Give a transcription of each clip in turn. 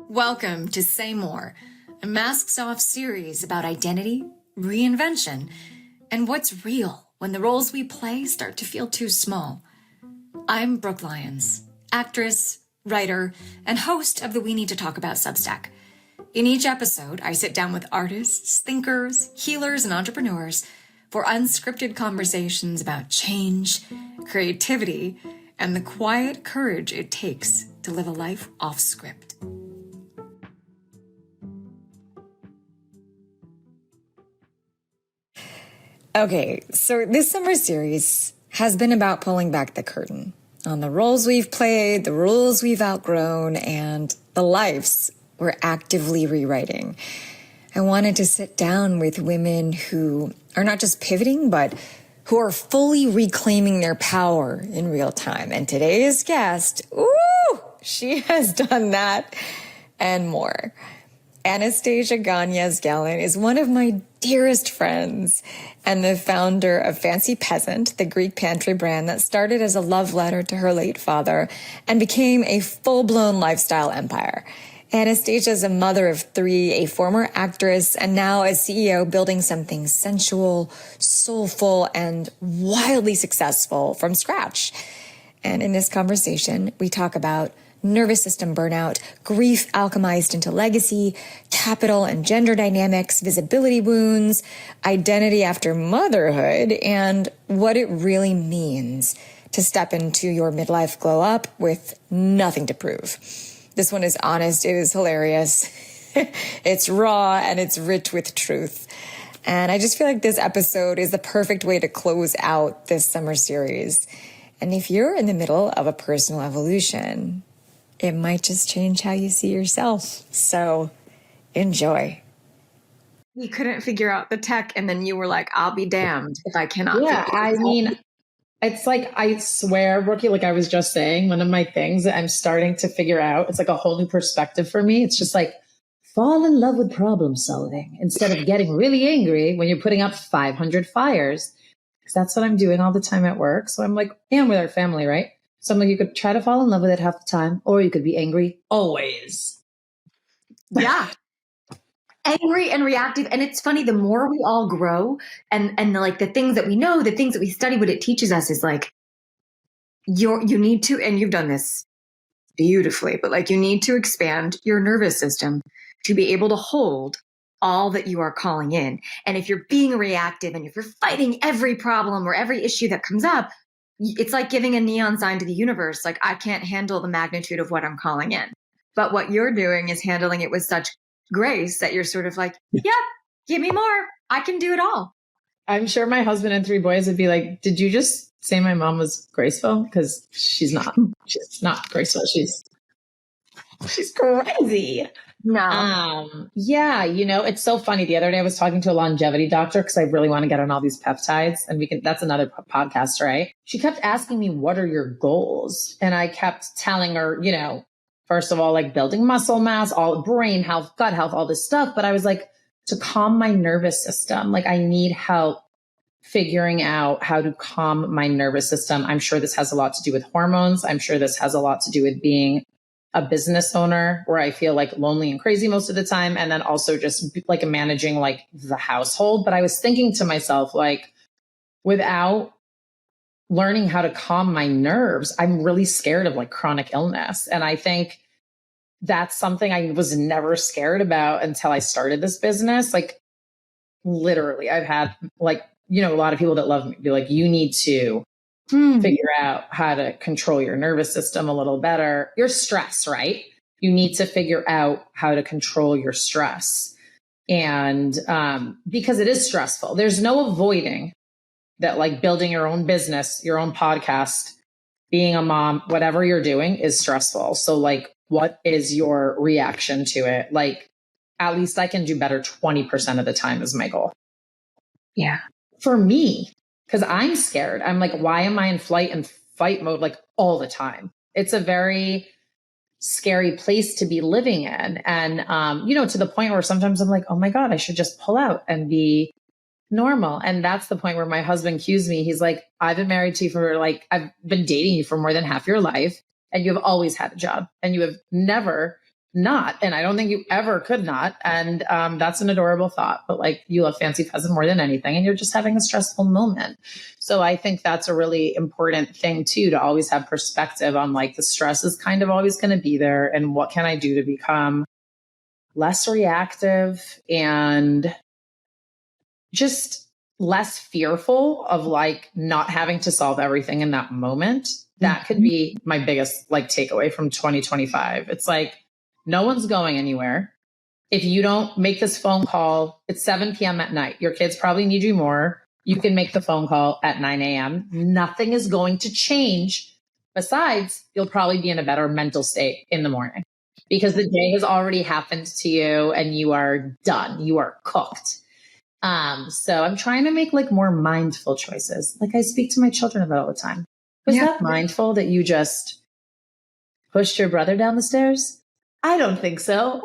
Welcome to Say More, a masks-off series about identity, reinvention, and what's real when the roles we play start to feel too small. I'm Brooke Lyons, actress, writer, and host of the We Need to Talk About Substack. In each episode, I sit down with artists, thinkers, healers, and entrepreneurs for unscripted conversations about change, creativity, and the quiet courage it takes to live a life off script. Okay, so this summer series has been about pulling back the curtain on the roles we've played, the roles we've outgrown, and the lives we're actively rewriting. I wanted to sit down with women who are not just pivoting, but who are fully reclaiming their power in real time. And today's guest, she has done that and more. Anastasia Ganias-Gellin is one of my dearest friends and the founder of Fancy Peasant, the Greek pantry brand that started as a love letter to her late father and became a full-blown lifestyle empire. Anastasia is a mother of three, a former actress, and now a CEO building something sensual, soulful, and wildly successful from scratch. And in this conversation, we talk about nervous system burnout, grief alchemized into legacy, capital and gender dynamics, visibility wounds, identity after motherhood, and what it really means to step into your midlife glow up with nothing to prove. This one is honest, it is hilarious, it's raw, and it's rich with truth. And I just feel like this episode is the perfect way to close out this summer series. And if you're in the middle of a personal evolution, it might just change how you see yourself. So enjoy. You couldn't figure out the tech, and then you were like, I'll be damned if I cannot. It's like, I swear, Brookie, like I was just saying, one of my things that I'm starting to figure out, it's like a whole new perspective for me. It's just like, fall in love with problem solving instead of getting really angry when you're putting out 500 fires. Because that's what I'm doing all the time at work. So I'm like, and with our family, right? So I'm like, you could try to fall in love with it half the time, or you could be angry always. Yeah. Angry and reactive. And it's funny, the more we all grow and like the things that we know, the things that we study, what it teaches us is like, you need to, and you've done this beautifully, but like you need to expand your nervous system to be able to hold all that you are calling in. And if you're being reactive and if you're fighting every problem or every issue that comes up, it's like giving a neon sign to the universe. Like, I can't handle the magnitude of what I'm calling in. But what you're doing is handling it with such grace that you're sort of like, yep, give me more. I can do it all. I'm sure my husband and three boys would be like, did you just say my mom was graceful? Because she's not. She's not graceful. She's crazy. No. Yeah, it's so funny. The other day I was talking to a longevity doctor because I really want to get on all these peptides, and that's another podcast, right? She kept asking me, what are your goals? And I kept telling her, first of all, like building muscle mass, all brain health, gut health, all this stuff. But I was like, to calm my nervous system, like I need help figuring out how to calm my nervous system. I'm sure this has a lot to do with hormones. I'm sure this has a lot to do with being a business owner where I feel like lonely and crazy most of the time. And then also just like managing like the household. But I was thinking to myself, like, without learning how to calm my nerves, I'm really scared of like chronic illness. And I think that's something I was never scared about until I started this business. Like literally, I've had like, a lot of people that love me be like, you need to figure out how to control your nervous system a little better. Your stress, right? You need to figure out how to control your stress. And because it is stressful, there's no avoiding that, like building your own business, your own podcast, being a mom, whatever you're doing is stressful. So like, what is your reaction to it? Like, at least I can do better 20% of the time is my goal. Yeah. For me, because I'm scared. I'm like, why am I in flight and fight mode like all the time? It's a very scary place to be living in. And, to the point where sometimes I'm like, oh my God, I should just pull out and be normal. And that's the point where my husband cues me. He's like, I've been married to you I've been dating you for more than half your life. And you have always had a job and you have never not. And I don't think you ever could not. And that's an adorable thought. But like, you love Fancy Peasant more than anything, and you're just having a stressful moment. So I think that's a really important thing too, to always have perspective on like the stress is kind of always going to be there. And what can I do to become less reactive and just less fearful of like not having to solve everything in that moment. That could be my biggest like takeaway from 2025. It's like, no one's going anywhere. If you don't make this phone call, it's 7 p.m. at night. Your kids probably need you more. You can make the phone call at 9 a.m. Nothing is going to change. Besides, you'll probably be in a better mental state in the morning because the day has already happened to you and you are done. You are cooked. So I'm trying to make like more mindful choices. Like I speak to my children about all the time. Was that mindful that you just pushed your brother down the stairs? I don't think so.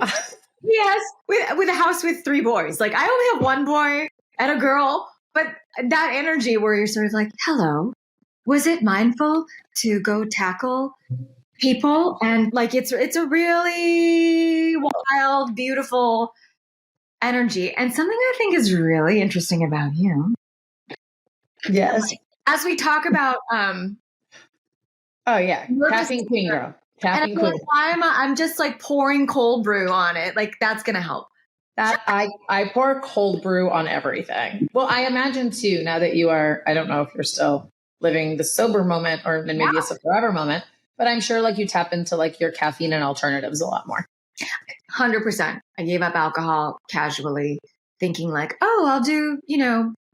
Yes, with a house with 3 boys. Like I only have 1 boy and a girl, but that energy where you're sort of like, hello, was it mindful to go tackle people? And like, it's a really wild, beautiful energy. And something I think is really interesting about you. Yes. As we talk about, oh yeah. Caffeine queen girl. Caffeine queen. I'm just like pouring cold brew on it. Like that's going to help. That I pour cold brew on everything. Well, I imagine too, now that you are, I don't know if you're still living the sober moment or maybe it's a forever moment, but I'm sure like you tap into like your caffeine and alternatives a lot more. 100%. I gave up alcohol casually thinking like, oh, I'll do,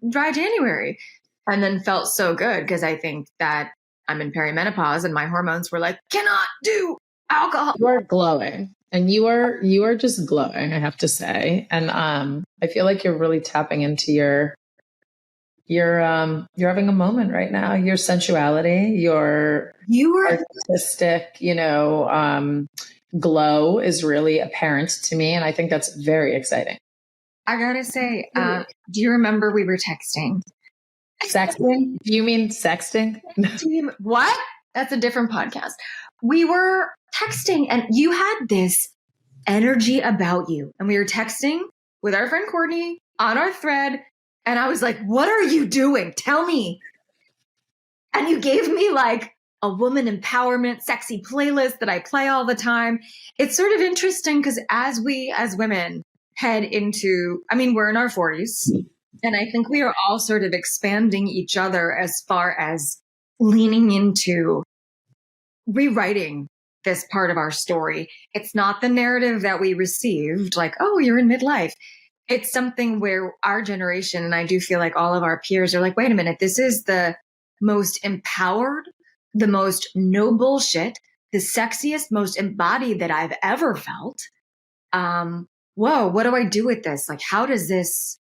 dry January. And then felt so good because I think that I'm in perimenopause and my hormones were like, cannot do alcohol. You are glowing. And you are just glowing, I have to say. And I feel like you're really tapping into you're having a moment right now. Your sensuality, your artistic, glow is really apparent to me. And I think that's very exciting. I gotta say, do you remember we were texting? Sexting? Do you mean sexting? What? That's a different podcast. We were texting and you had this energy about you. And we were texting with our friend Courtney on our thread. And I was like, what are you doing? Tell me. And you gave me like a woman empowerment, sexy playlist that I play all the time. It's sort of interesting because as we, as women, head into, we're in our 40s. And I think we are all sort of expanding each other as far as leaning into rewriting this part of our story. It's not the narrative that we received, like, oh, you're in midlife. It's something where our generation, and I do feel like all of our peers are like, wait a minute, this is the most empowered, the most no bullshit, the sexiest, most embodied that I've ever felt. Whoa, what do I do with this? Like, how does this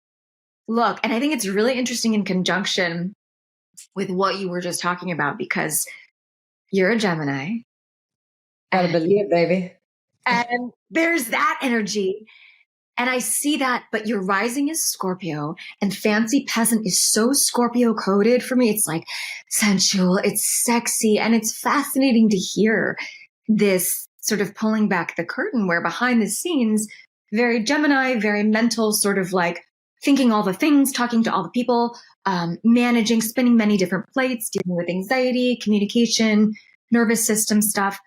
look? And I think it's really interesting in conjunction with what you were just talking about, because you're a Gemini. Gotta believe it, baby. And there's that energy. And I see that, but your rising is Scorpio and Fancy Peasant is so Scorpio coded for me. It's like sensual, it's sexy, and it's fascinating to hear this sort of pulling back the curtain where behind the scenes, very Gemini, very mental, sort of like thinking all the things, talking to all the people, managing, spinning many different plates, dealing with anxiety, communication, nervous system stuff.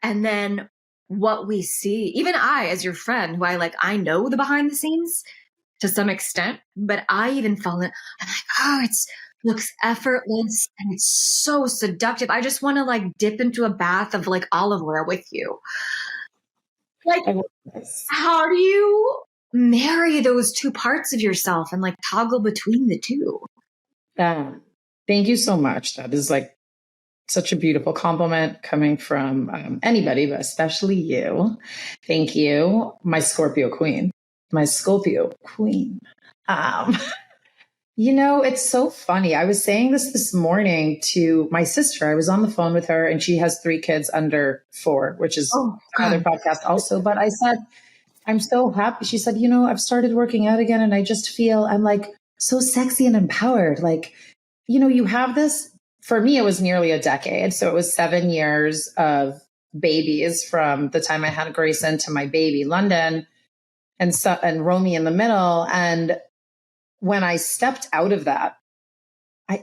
And then what we see, even I, as your friend, who I know the behind the scenes to some extent, but I even fall in, I'm like, oh, it looks effortless and it's so seductive. I just want to dip into a bath of olive oil with you. How do you marry those two parts of yourself and toggle between the two? Thank you so much. That is such a beautiful compliment coming from anybody, but especially you. Thank you. My Scorpio queen. It's so funny. I was saying this morning to my sister. I was on the phone with her and she has 3 kids under 4, which is another podcast also. But I said, I'm so happy. She said, I've started working out again and I just feel I'm so sexy and empowered. You have this. For me, it was nearly a decade. So it was 7 years of babies from the time I had Grayson to my baby, London, and Romy in the middle. And when I stepped out of that, I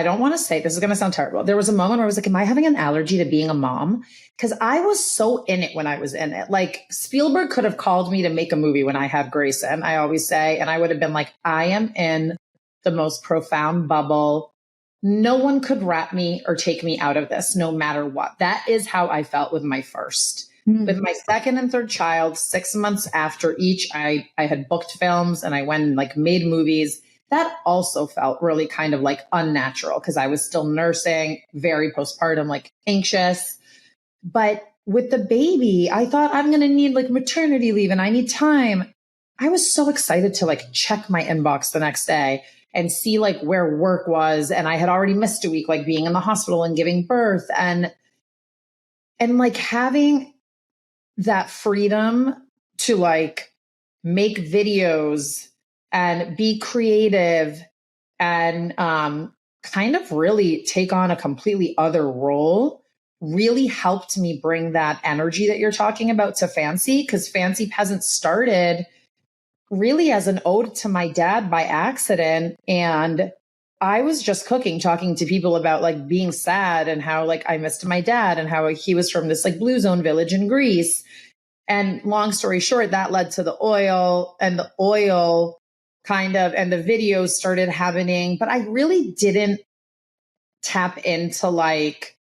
don't want to say, this is going to sound terrible. There was a moment where I was like, am I having an allergy to being a mom? Because I was so in it when I was in it. Like Spielberg could have called me to make a movie when I had Grayson, I always say, and I would have been like, I am in the most profound bubble. No one could wrap me or take me out of this, no matter what. That is how I felt with my first. With my second and third child, 6 months after each, I had booked films and I went and like made movies. That also felt really kind of like unnatural because I was still nursing, very postpartum, like anxious. But with the baby, I thought I'm going to need like maternity leave and I need time. I was so excited to like check my inbox the next day and see like where work was. And I had already missed a week, like being in the hospital and giving birth and like having that freedom to like make videos and be creative and kind of really take on a completely other role really helped me bring that energy that you're talking about to Fancy, because Fancy Peasant started really as an ode to my dad by accident. And I was just cooking, talking to people about like being sad and how like I missed my dad and how he was from this like blue zone village in Greece. And long story short, that led to the oil, and the oil kind of, and the videos started happening, but I really didn't tap into like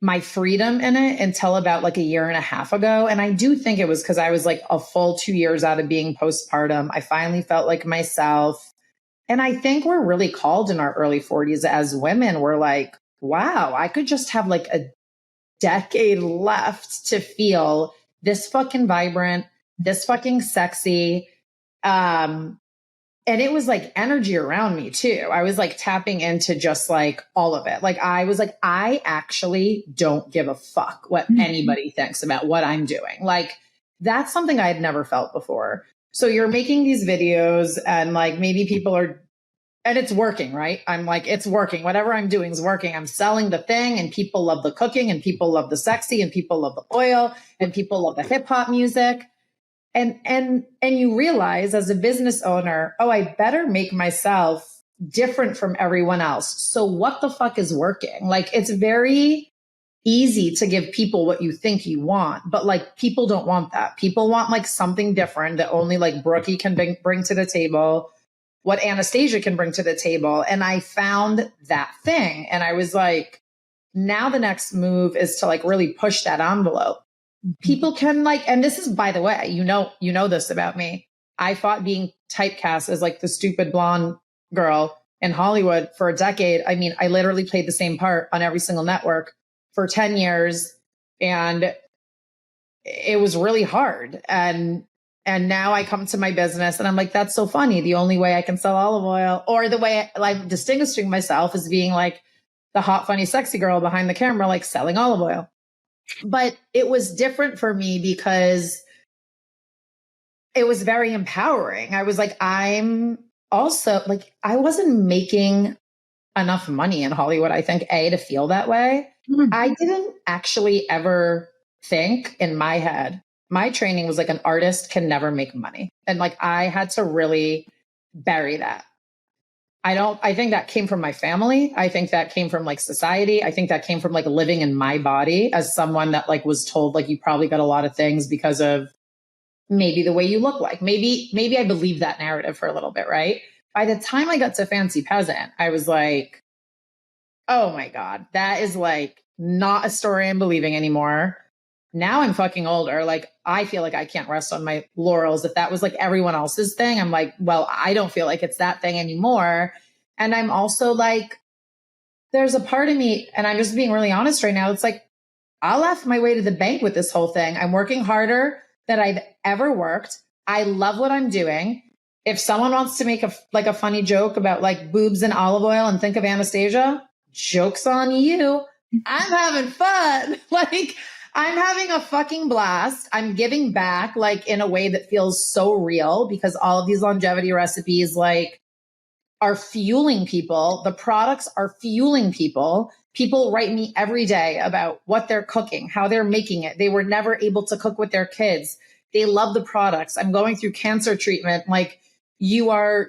my freedom in it until about like a year and a half ago. And I do think it was because I was like a full 2 years out of being postpartum. I finally felt like myself. And I think we're really called in our early 40s as women. We're like, wow, I could just have like a decade left to feel this fucking vibrant, this fucking sexy. And it was like energy around me too. I was like tapping into just like all of it. Like I was like, I actually don't give a fuck what anybody thinks about what I'm doing. Like that's something I had never felt before. So you're making these videos and like maybe people are, and it's working, right? I'm like, it's working. Whatever I'm doing is working. I'm selling the thing and people love the cooking and people love the sexy and people love the oil and people love the hip hop music. And you realize as a business owner, oh, I better make myself different from everyone else. So what the fuck is working? Like, it's very easy to give people what you think you want, but like people don't want that. People want like something different that only like Brooke can bring to the table, what Anastasia can bring to the table. And I found that thing. And I was like, now the next move is to like really push that envelope. People can like, and this is, by the way, you know this about me. I fought being typecast as like the stupid blonde girl in Hollywood for a decade. I mean, I literally played the same part on every single network for 10 years. And it was really hard. And now I come to my business and I'm like, that's so funny. The only way I can sell olive oil, or the way I'm distinguishing myself is being like the hot, funny, sexy girl behind the camera, like selling olive oil. But it was different for me because it was very empowering. I was like, I'm also like, I wasn't making enough money in Hollywood, I think, to feel that way. I didn't actually ever think in my head, my training was like an artist can never make money. And like, I had to really bury that. I think that came from my family. I think that came from like society. I think that came from like living in my body as someone that like was told like, you probably got a lot of things because of maybe the way you look like. Maybe I believed that narrative for a little bit, right? By the time I got to Fancy Peasant, I was like, oh my God, that is like not a story I'm believing anymore. Now I'm fucking older. Like, I feel like I can't rest on my laurels. If that was like everyone else's thing, I'm like, well, I don't feel like it's that thing anymore. And I'm also like, there's a part of me, and I'm just being really honest right now. It's like, I'll laugh my way to the bank with this whole thing. I'm working harder than I've ever worked. I love what I'm doing. If someone wants to make a funny joke about like boobs and olive oil and think of Anastasia, joke's on you. I'm having fun. Like, I'm having a fucking blast. I'm giving back like in a way that feels so real because all of these longevity recipes like are fueling people. The products are fueling people. People write me every day about what they're cooking, how they're making it. They were never able to cook with their kids. They love the products. I'm going through cancer treatment. Like, your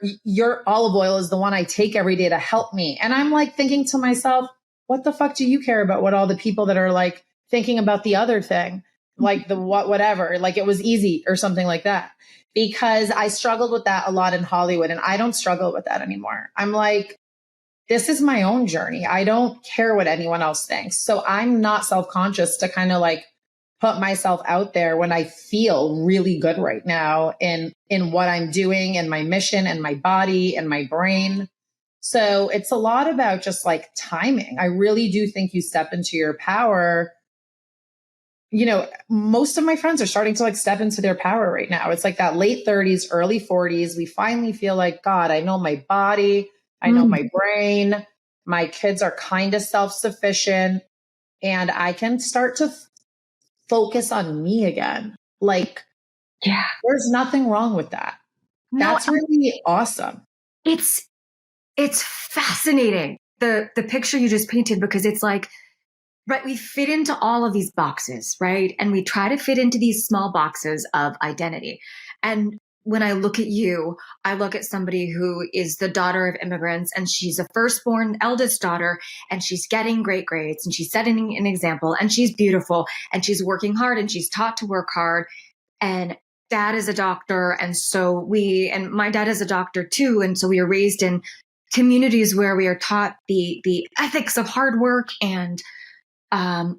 olive oil is the one I take every day to help me. And I'm like thinking to myself, what the fuck do you care about what all the people that are like thinking about the other thing? Like the whatever, like it was easy or something like that. Because I struggled with that a lot in Hollywood, and I don't struggle with that anymore. I'm like, this is my own journey. I don't care what anyone else thinks. So I'm not self-conscious to kind of like put myself out there when I feel really good right now in what I'm doing and my mission and my body and my brain. So it's a lot about just like timing. I really do think you step into your power. You know, most of my friends are starting to like step into their power right now. It's like that late 30s, early 40s. We finally feel like, God, I know my body. I know my brain. My kids are kind of self-sufficient, and I can start to focus on me again. Like, Yeah. there's nothing wrong with that. No, That's really awesome. It's fascinating, the picture you just painted, because it's like, right, we fit into all of these boxes, right? And we try to fit into these small boxes of identity. And when I look at you, I look at somebody who is the daughter of immigrants, and she's a firstborn eldest daughter, and she's getting great grades, and she's setting an example, and she's beautiful, and she's working hard, and she's taught to work hard. And dad is a doctor. And and my dad is a doctor too. And so we are raised in communities where we are taught the ethics of hard work, and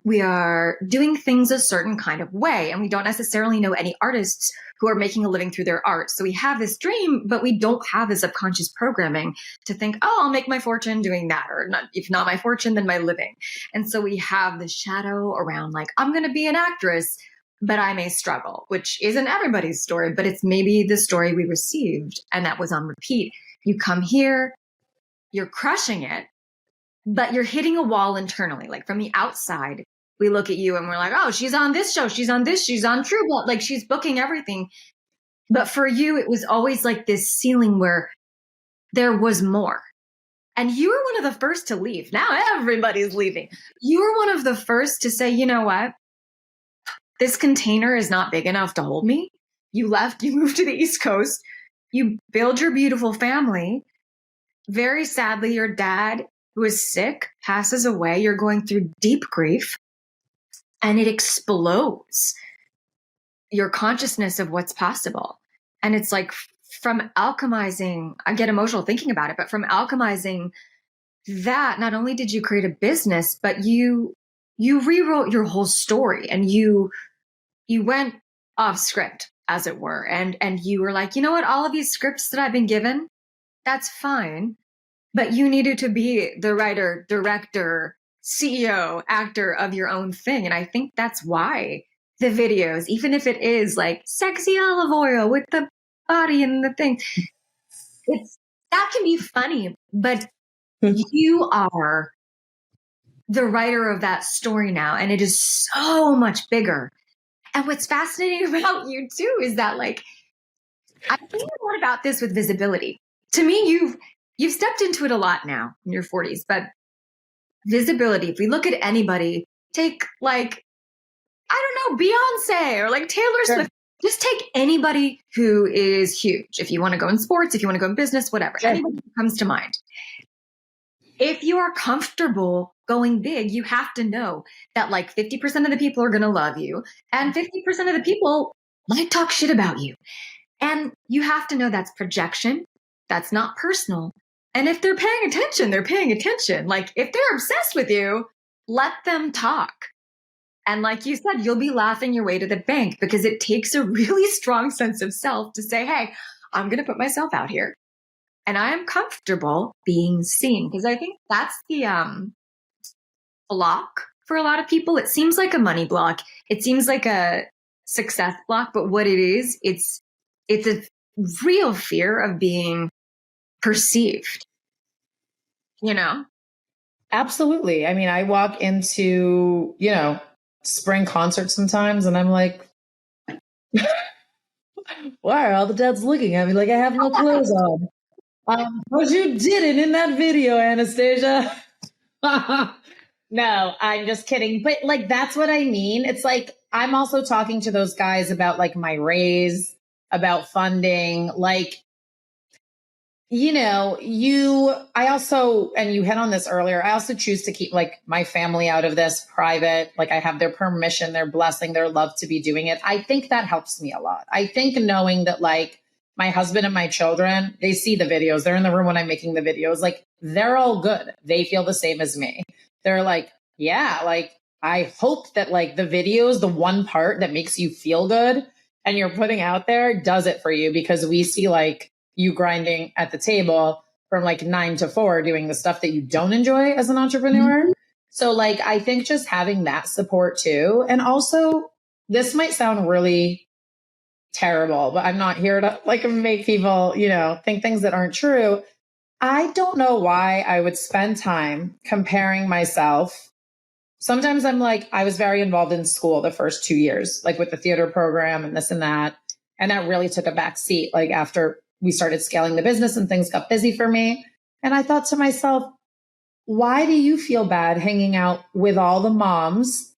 we are doing things a certain kind of way. And we don't necessarily know any artists who are making a living through their art. So we have this dream, but we don't have the subconscious programming to think, oh, I'll make my fortune doing that, or not, if not my fortune, then my living. And so we have the shadow around like, I'm going to be an actress, but I may struggle, which isn't everybody's story, but it's maybe the story we received. And that was on repeat. You come here, you're crushing it, but you're hitting a wall internally. Like from the outside, we look at you and we're like, oh, she's on this show. She's on this. She's on True Blood. Like she's booking everything. But for you, it was always like this ceiling where there was more. And you were one of the first to leave. Now everybody's leaving. You were one of the first to say, you know what? This container is not big enough to hold me. You left, you moved to the East Coast. You build your beautiful family. Very sadly, your dad, who is sick, passes away. You're going through deep grief, and it explodes your consciousness of what's possible. And it's like from alchemizing, I get emotional thinking about it, but from alchemizing that, not only did you create a business, but you rewrote your whole story, and you went off script, as it were. And you were like, you know what, all of these scripts that I've been given, that's fine. But you needed to be the writer, director, CEO, actor of your own thing. And I think that's why the videos, even if it is like sexy olive oil with the body and the thing, that can be funny, but you are the writer of that story now. And it is so much bigger. And what's fascinating about you too is that, like, I think a lot about this with visibility. To me, you've stepped into it a lot now in your 40s, but visibility, if we look at anybody, take like, I don't know, Beyonce or like Taylor Swift, just take anybody who is huge. If you want to go in sports, if you want to go in business, whatever, anybody who comes to mind. If you are comfortable going big, you have to know that like 50% of the people are going to love you, and 50% of the people might talk shit about you. And you have to know that's projection. That's not personal. And if they're paying attention, they're paying attention. Like if they're obsessed with you, let them talk. And like you said, you'll be laughing your way to the bank, because it takes a really strong sense of self to say, hey, I'm going to put myself out here, and I am comfortable being seen. Because I think that's the block for a lot of people. It seems like a money block. It seems like a success block. But what it is, it's a real fear of being perceived, you know? Absolutely. I mean, I walk into, spring concerts sometimes, and I'm like, why are all the dads looking at me like I have no clothes on? But you didn't in that video, Anastasia. No, I'm just kidding. But like, that's what I mean. It's like, I'm also talking to those guys about like my raise, about funding, like, I also, and you hit on this earlier, I also choose to keep like my family out of this private. Like I have their permission, their blessing, their love to be doing it. I think that helps me a lot. I think knowing that like my husband and my children, they see the videos, they're in the room when I'm making the videos, like they're all good. They feel the same as me. They're like, yeah, like I hope that like the videos, the one part that makes you feel good and you're putting out there does it for you, because we see like you grinding at the table from like 9 to 4 doing the stuff that you don't enjoy as an entrepreneur. Mm-hmm. So like, I think just having that support too. And also, this might sound really terrible, but I'm not here to like make people, think things that aren't true. I don't know why I would spend time comparing myself. Sometimes I'm like, I was very involved in school the first 2 years, like with the theater program and this and that. And that really took a back seat, like after we started scaling the business and things got busy for me. And I thought to myself, why do you feel bad hanging out with all the moms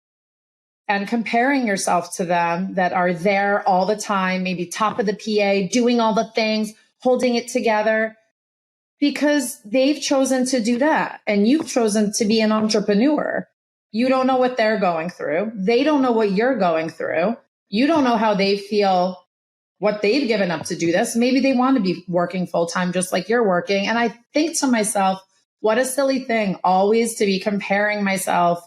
and comparing yourself to them that are there all the time, maybe top of the PA, doing all the things, holding it together? Because they've chosen to do that and you've chosen to be an entrepreneur. You don't know what they're going through. They don't know what you're going through. You don't know how they feel, what they've given up to do this. Maybe they want to be working full time just like you're working. And I think to myself, what a silly thing always to be comparing myself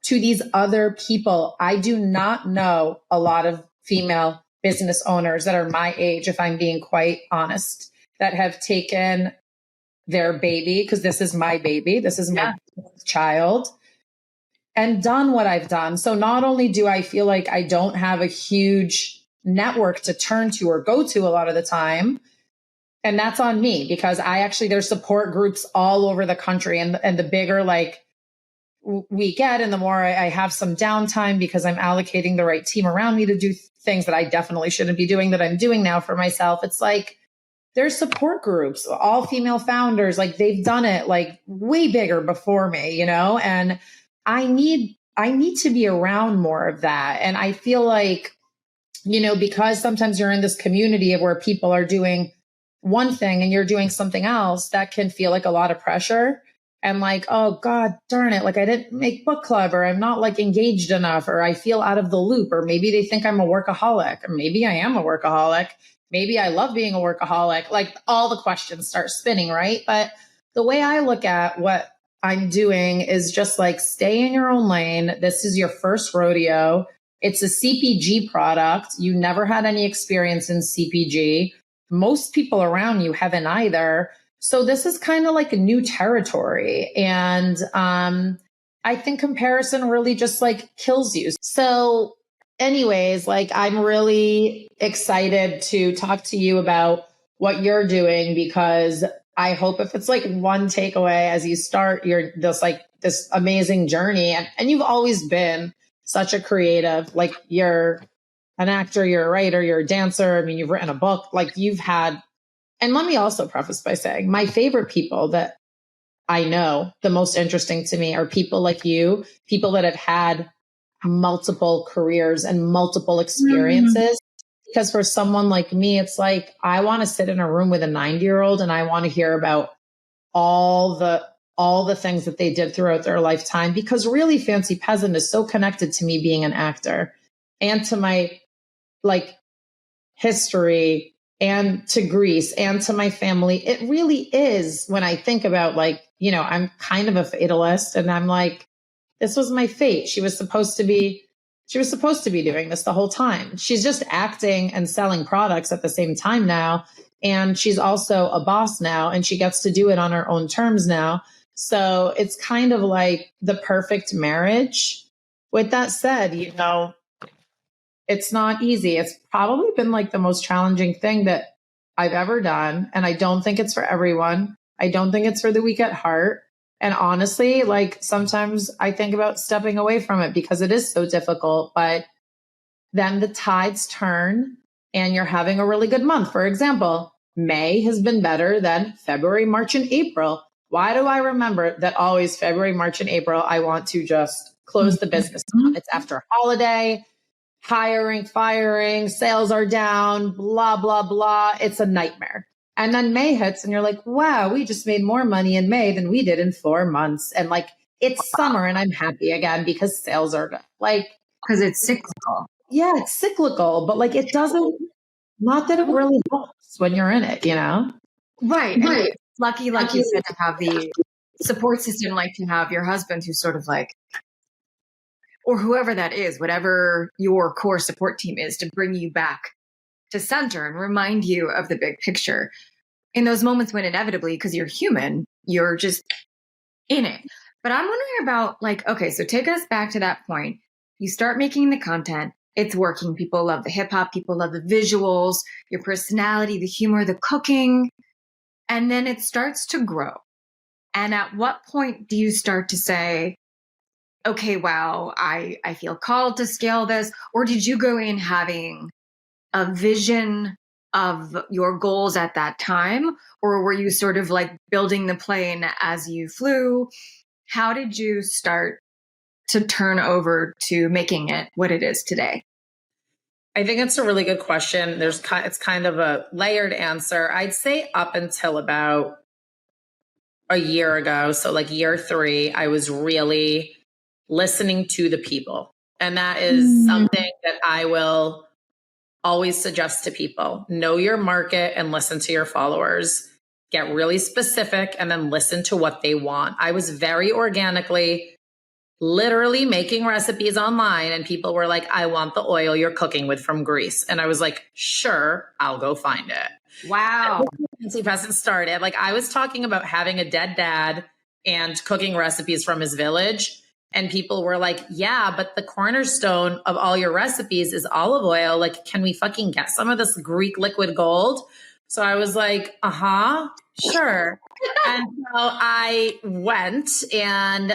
to these other people. I do not know a lot of female business owners that are my age, if I'm being quite honest, that have taken their baby, because this is my baby, this is my child, and done what I've done. So not only do I feel like I don't have a huge network to turn to or go to a lot of the time, and that's on me, because there's support groups all over the country, and the bigger like we get and the more I have some downtime because I'm allocating the right team around me to do things that I definitely shouldn't be doing that I'm doing now for myself. It's like, there's support groups, all female founders, like they've done it like way bigger before me, and I need to be around more of that. And I feel like, because sometimes you're in this community of where people are doing one thing and you're doing something else, that can feel like a lot of pressure. And like, oh God, darn it. Like I didn't make book club, or I'm not like engaged enough, or I feel out of the loop, or maybe they think I'm a workaholic, or maybe I am a workaholic. Maybe I love being a workaholic. Like all the questions start spinning, right? But the way I look at what I'm doing is just like, stay in your own lane. This is your first rodeo. It's a CPG product. You never had any experience in CPG. Most people around you haven't either. So this is kind of like a new territory. And I think comparison really just like kills you. So anyways, like I'm really excited to talk to you about what you're doing, because I hope if it's like one takeaway as you start this amazing journey, and you've always been such a creative, like you're an actor, you're a writer, you're a dancer. I mean, you've written a book, like you've had, and let me also preface by saying my favorite people that I know, the most interesting to me, are people like you, people that have had multiple careers and multiple experiences. Mm-hmm. Because for someone like me, it's like, I want to sit in a room with a 90-year-old and I want to hear about all the things that they did throughout their lifetime, because really Fancy Peasant is so connected to me being an actor and to my like history and to Greece and to my family. It really is, when I think about like, I'm kind of a fatalist, and I'm like, this was my fate. She was supposed to be doing this the whole time. She's just acting and selling products at the same time now. And she's also a boss now, and she gets to do it on her own terms now. So it's kind of like the perfect marriage. With that said, it's not easy. It's probably been like the most challenging thing that I've ever done. And I don't think it's for everyone. I don't think it's for the weak at heart. And honestly, like sometimes I think about stepping away from it because it is so difficult, but then the tides turn and you're having a really good month. For example, May has been better than February, March, and April. Why do I remember that always February, March, and April, I want to just close the business down? It's after a holiday, hiring, firing, sales are down, blah, blah, blah. It's a nightmare. And then May hits and you're like, wow, we just made more money in May than we did in 4 months. And like, it's summer and I'm happy again because sales are good. Like, because it's cyclical. yeah, it's cyclical, but like, it doesn't, not that it really helps when you're in it, you know? Right. And lucky, like you said, to have the support system, like to have your husband who's sort of like, or whoever that is, whatever your core support team is, to bring you back to center and remind you of the big picture in those moments when inevitably, because you're human, you're just in it. But I'm wondering about like, okay, so take us back to that point. You start making the content. It's working. People love the hip hop. People love the visuals, your personality, the humor, the cooking. And then it starts to grow. And at what point do you start to say, okay, wow, I feel called to scale this? Or did you go in having a vision of your goals at that time? Or were you sort of like building the plane as you flew? How did you start to turn over to making it what it is today? I think it's a really good question. It's kind of a layered answer. I'd say up until about a year ago, so like year 3, I was really listening to the people. And that is something that I will always suggest to people. Know your market and listen to your followers. Get really specific and then listen to what they want. I was very organically literally making recipes online and people were like, I want the oil you're cooking with from Greece. And I was like, sure, I'll go find it. Wow. Fancy Peasant started. Like I was talking about having a dead dad and cooking recipes from his village. And people were like, yeah, but the cornerstone of all your recipes is olive oil. Like, can we fucking get some of this Greek liquid gold? So I was like, sure. And so I went and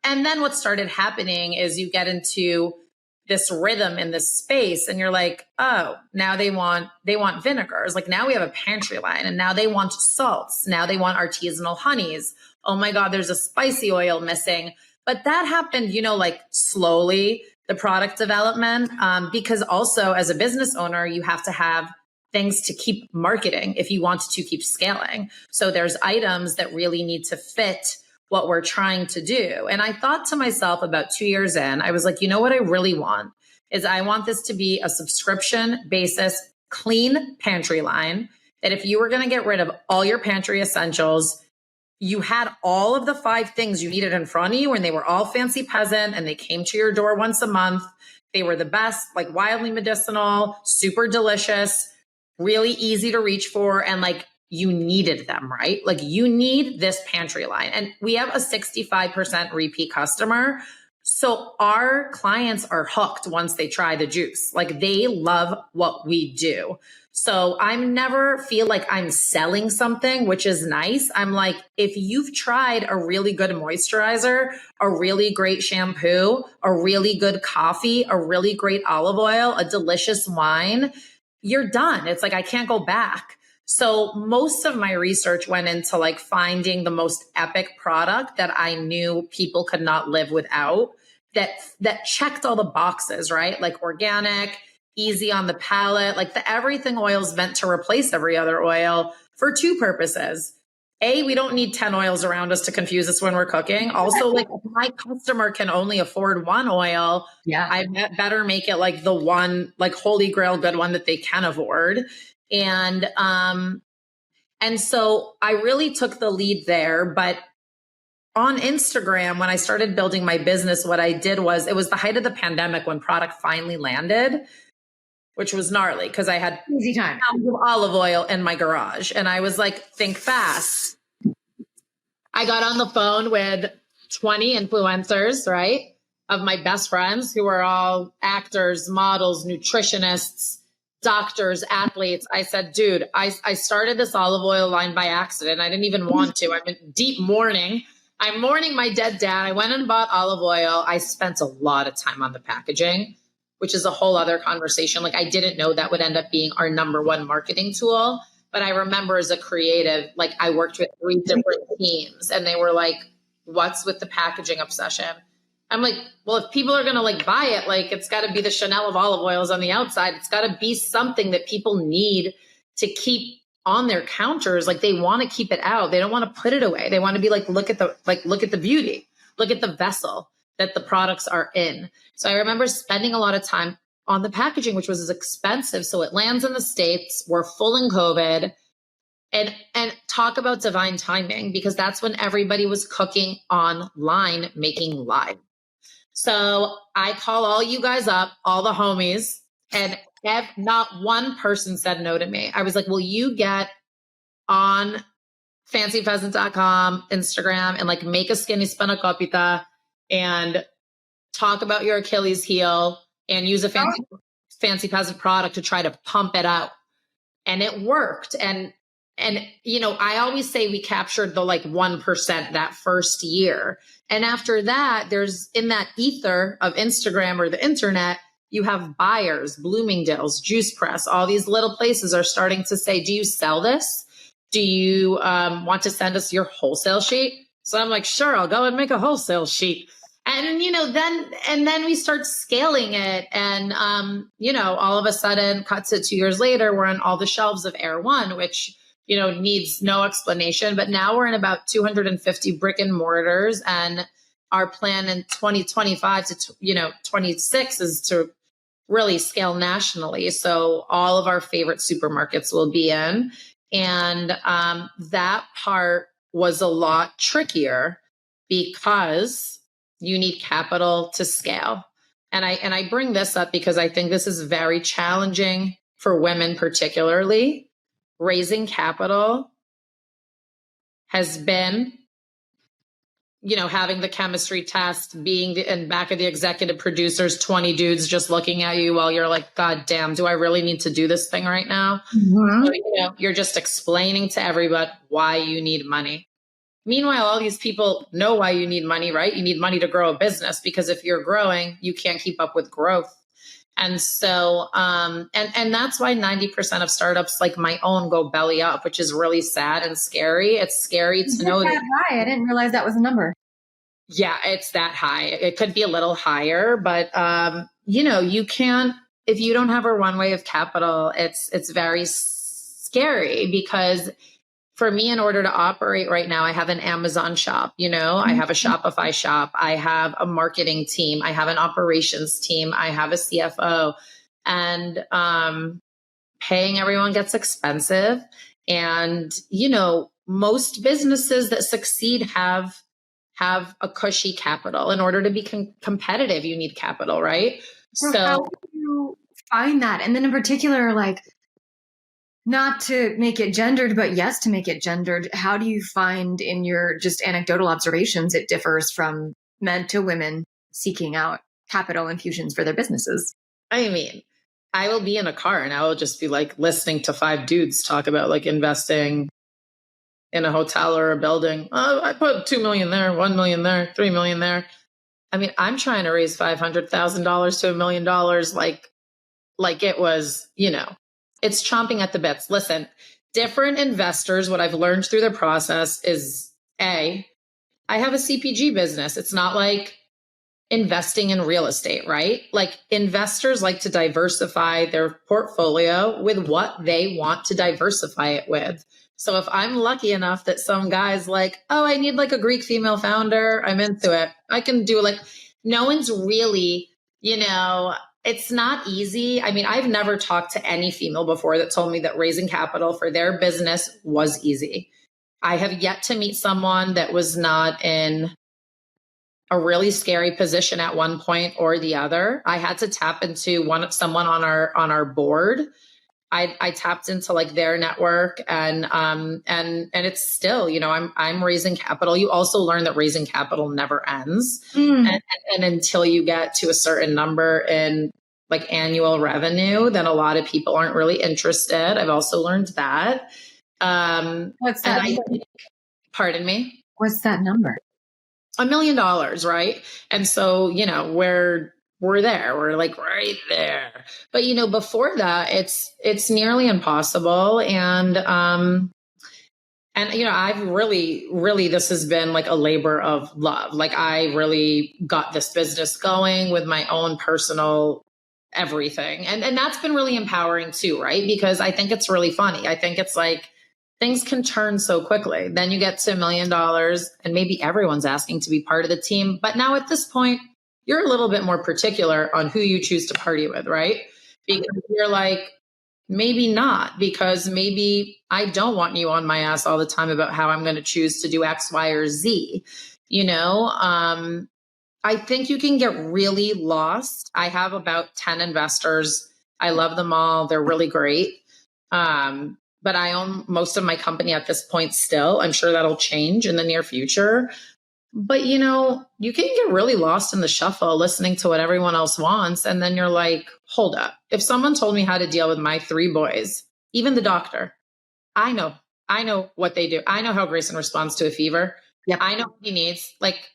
then what started happening is you get into this rhythm in this space and you're like, oh, now they want vinegars. Like now we have a pantry line and now they want salts. Now they want artisanal honeys. Oh my God, there's a spicy oil missing. But that happened, like slowly, the product development, because also as a business owner, you have to have things to keep marketing if you want to keep scaling. So there's items that really need to fit what we're trying to do. And I thought to myself about 2 years in, I was like, you know what I really want is I want this to be a subscription basis, clean pantry line that if you were going to get rid of all your pantry essentials, you had all of the 5 things you needed in front of you and they were all Fancy Peasant and they came to your door once a month. They were the best, like wildly medicinal, super delicious, really easy to reach for. And like you needed them, right? Like you need this pantry line. And we have a 65% repeat customer. So our clients are hooked once they try the juice. Like they love what we do. So I never feel like I'm selling something, which is nice. I'm like, if you've tried a really good moisturizer, a really great shampoo, a really good coffee, a really great olive oil, a delicious wine, you're done. It's like, I can't go back. So most of my research went into like finding the most epic product that I knew people could not live without, that checked all the boxes, right? Like organic, easy on the palate, like the everything oil is meant to replace every other oil for 2 purposes. A, we don't need 10 oils around us to confuse us when we're cooking. Also, like if my customer can only afford one oil, I better make it like the one, like holy grail good one that they can afford. And so I really took the lead there. But on Instagram, when I started building my business, what I did was, it was the height of the pandemic when product finally landed, which was gnarly because I had easy time pounds of olive oil in my garage. And I was like, think fast. I got on the phone with 20 influencers, right? Of my best friends who are all actors, models, nutritionists, doctors, athletes. I said, dude, I started this olive oil line by accident. I didn't even want to. I'm in deep mourning. I'm mourning my dead dad. I went and bought olive oil. I spent a lot of time on the packaging, which is a whole other conversation. Like I didn't know that would end up being our number 1 marketing tool. But I remember as a creative, like I worked with 3 different teams and they were like, what's with the packaging obsession? I'm like, well, if people are going to like buy it, like it's got to be the Chanel of olive oils on the outside. It's got to be something that people need to keep on their counters. Like they want to keep it out. They don't want to put it away. They want to be like, look at the beauty, look at the vessel that the products are in. So I remember spending a lot of time on the packaging, which was expensive. So it lands in the States. We're full in COVID. And talk about divine timing, because that's when everybody was cooking online, making live. So I call all you guys up, all the homies, and not one person said no to me. I was like, will you get on fancypeasant.com, Instagram, and like make a skinny spanakopita and talk about your Achilles heel and use a fancy peasant product to try to pump it out. And it worked. And you know, I always say we captured the like 1% that first year. And after that, there's in that ether of Instagram or the internet, you have buyers, Bloomingdale's, Juice Press, all these little places are starting to say, do you sell this? Do you want to send us your wholesale sheet? So I'm like, sure, I'll go and make a wholesale sheet. And, you know, then we start scaling it. And, you know, all of a sudden, cut to 2 years later, we're on all the shelves of Air One, which, you know, needs no explanation. But now we're in about 250 brick and mortars. And our plan in 2025 to, 26 is to really scale nationally. So all of our favorite supermarkets will be in. And that part was a lot trickier because you need capital to scale. And I bring this up because I think this is very challenging for women, particularly. Raising capital has been, you know, having the chemistry test, being in back of the executive producers, 20 dudes just looking at you while you're like, God damn, do I really need to do this thing right now? So, you know, you're just explaining to everybody why you need money. Meanwhile, all these people know why you need money, right? You need money to grow a business, because if you're growing, you can't keep up with growth. And so, and that's why 90% of startups like my own go belly up, which is really sad and scary. It's scary to know that high. I didn't realize that was a number. Yeah, it's that high. It could be a little higher, but, you know, you can't, if you don't have a runway of capital, it's very scary, because for me, in order to operate right now, I have an Amazon shop, you know, I have a Shopify shop, I have a marketing team, I have an operations team, I have a CFO, and paying everyone gets expensive. And, you know, most businesses that succeed have a cushy capital. In order to be competitive, you need capital, right? So how do you find that? And then in particular, like, not to make it gendered, but yes, to make it gendered, how do you find in your just anecdotal observations it differs from men to women seeking out capital infusions for their businesses? I mean, I will be in a car and I will just be like listening to 5 dudes talk about like investing in a hotel or a building. Oh, I put 2 million there, 1 million there, 3 million there. I mean, I'm trying to raise $500,000 to $1 million. Like it was, you know, it's chomping at the bits. Listen, different investors, what I've learned through the process is I have a CPG business. It's not like investing in real estate, right? Like investors like to diversify their portfolio with what they want to diversify it with. So if I'm lucky enough that some guy's like, oh, I need like a Greek female founder, I'm into it. I can do like, no one's really, you know, it's not easy. I mean, I've never talked to any female before that told me that raising capital for their business was easy. I have yet to meet someone that was not in a really scary position at one point or the other. I had to tap into someone on our board. I tapped into like their network, and it's still, you know, I'm raising capital. You also learn that raising capital never ends. And until you get to a certain number in like annual revenue, then a lot of people aren't really interested. I've also learned that. What's that? Pardon me? What's that number? $1 million, right? And so, you know, we're we're there. We're like right there. But before that, it's nearly impossible. And I've really, this has been like a labor of love. Like I really got this business going with my own personal everything. And that's been really empowering too, right? Because I think it's really funny. I think it's like things can turn so quickly. Then you get to $1 million and maybe everyone's asking to be part of the team. But now at this point, you're a little bit more particular on who you choose to party with, right? Because you're like, maybe not, because maybe I don't want you on my ass all the time about how I'm going to choose to do X, Y, or Z. I think you can get really lost. I have about 10 investors. I love them all. They're really great. But I own most of my company at this point still. I'm sure that'll change in the near future. But, you can get really lost in the shuffle listening to what everyone else wants. And then you're like, hold up. If someone told me how to deal with my 3 boys, even the doctor, I know what they do. I know how Grayson responds to a fever. Yep. I know what he needs. Like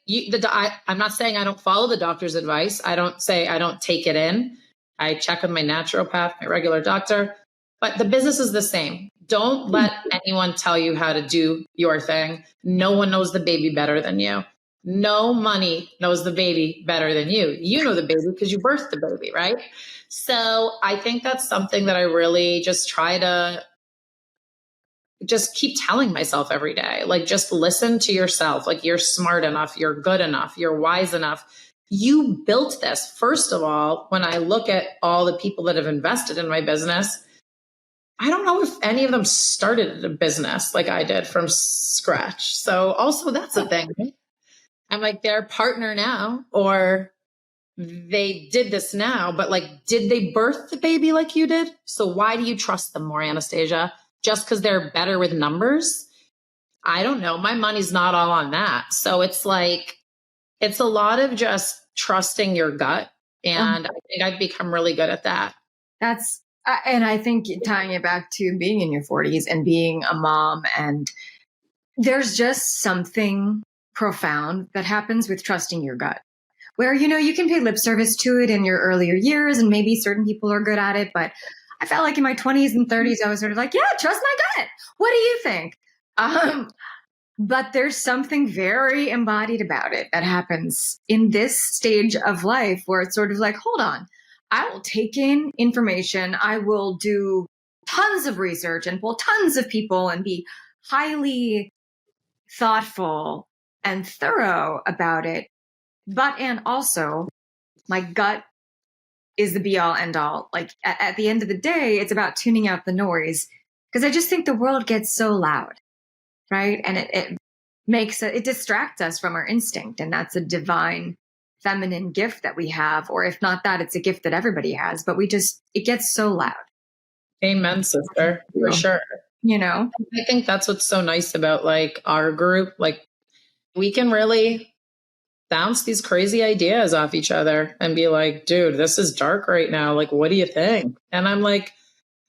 I'm not saying I don't follow the doctor's advice. I don't say I don't take it in. I check with my naturopath, my regular doctor, but the business is the same. Don't let anyone tell you how to do your thing. No one knows the baby better than you. No money knows the baby better than you. You know the baby because you birthed the baby, right? So I think that's something that I really just try to just keep telling myself every day. Like, just listen to yourself. Like, you're smart enough. You're good enough. You're wise enough. You built this. First of all, when I look at all the people that have invested in my business, I don't know if any of them started a business like I did from scratch. So also that's a thing. I'm like, they're a partner now, or they did this now, but like, did they birth the baby like you did? So why do you trust them more, Anastasia? Just because they're better with numbers? I don't know. My money's not all on that. So it's like, it's a lot of just trusting your gut. And I think I've become really good at that. And I think tying it back to being in your 40s and being a mom, and there's just something profound that happens with trusting your gut, where, you can pay lip service to it in your earlier years, and maybe certain people are good at it. But I felt like in my 20s and 30s, I was sort of like, yeah, trust my gut. What do you think? But there's something very embodied about it that happens in this stage of life where it's sort of like, hold on. I will take in information. I will do tons of research and pull tons of people and be highly thoughtful and thorough about it. And also my gut is the be all end all. Like at the end of the day, it's about tuning out the noise, because I just think the world gets so loud, right? And it distracts us from our instinct. And that's a divine feminine gift that we have, or if not that, it's a gift that everybody has, but it gets so loud. Amen, sister, for sure. I think that's what's so nice about like our group. Like, we can really bounce these crazy ideas off each other and be like, dude, this is dark right now. Like, what do you think? And I'm like,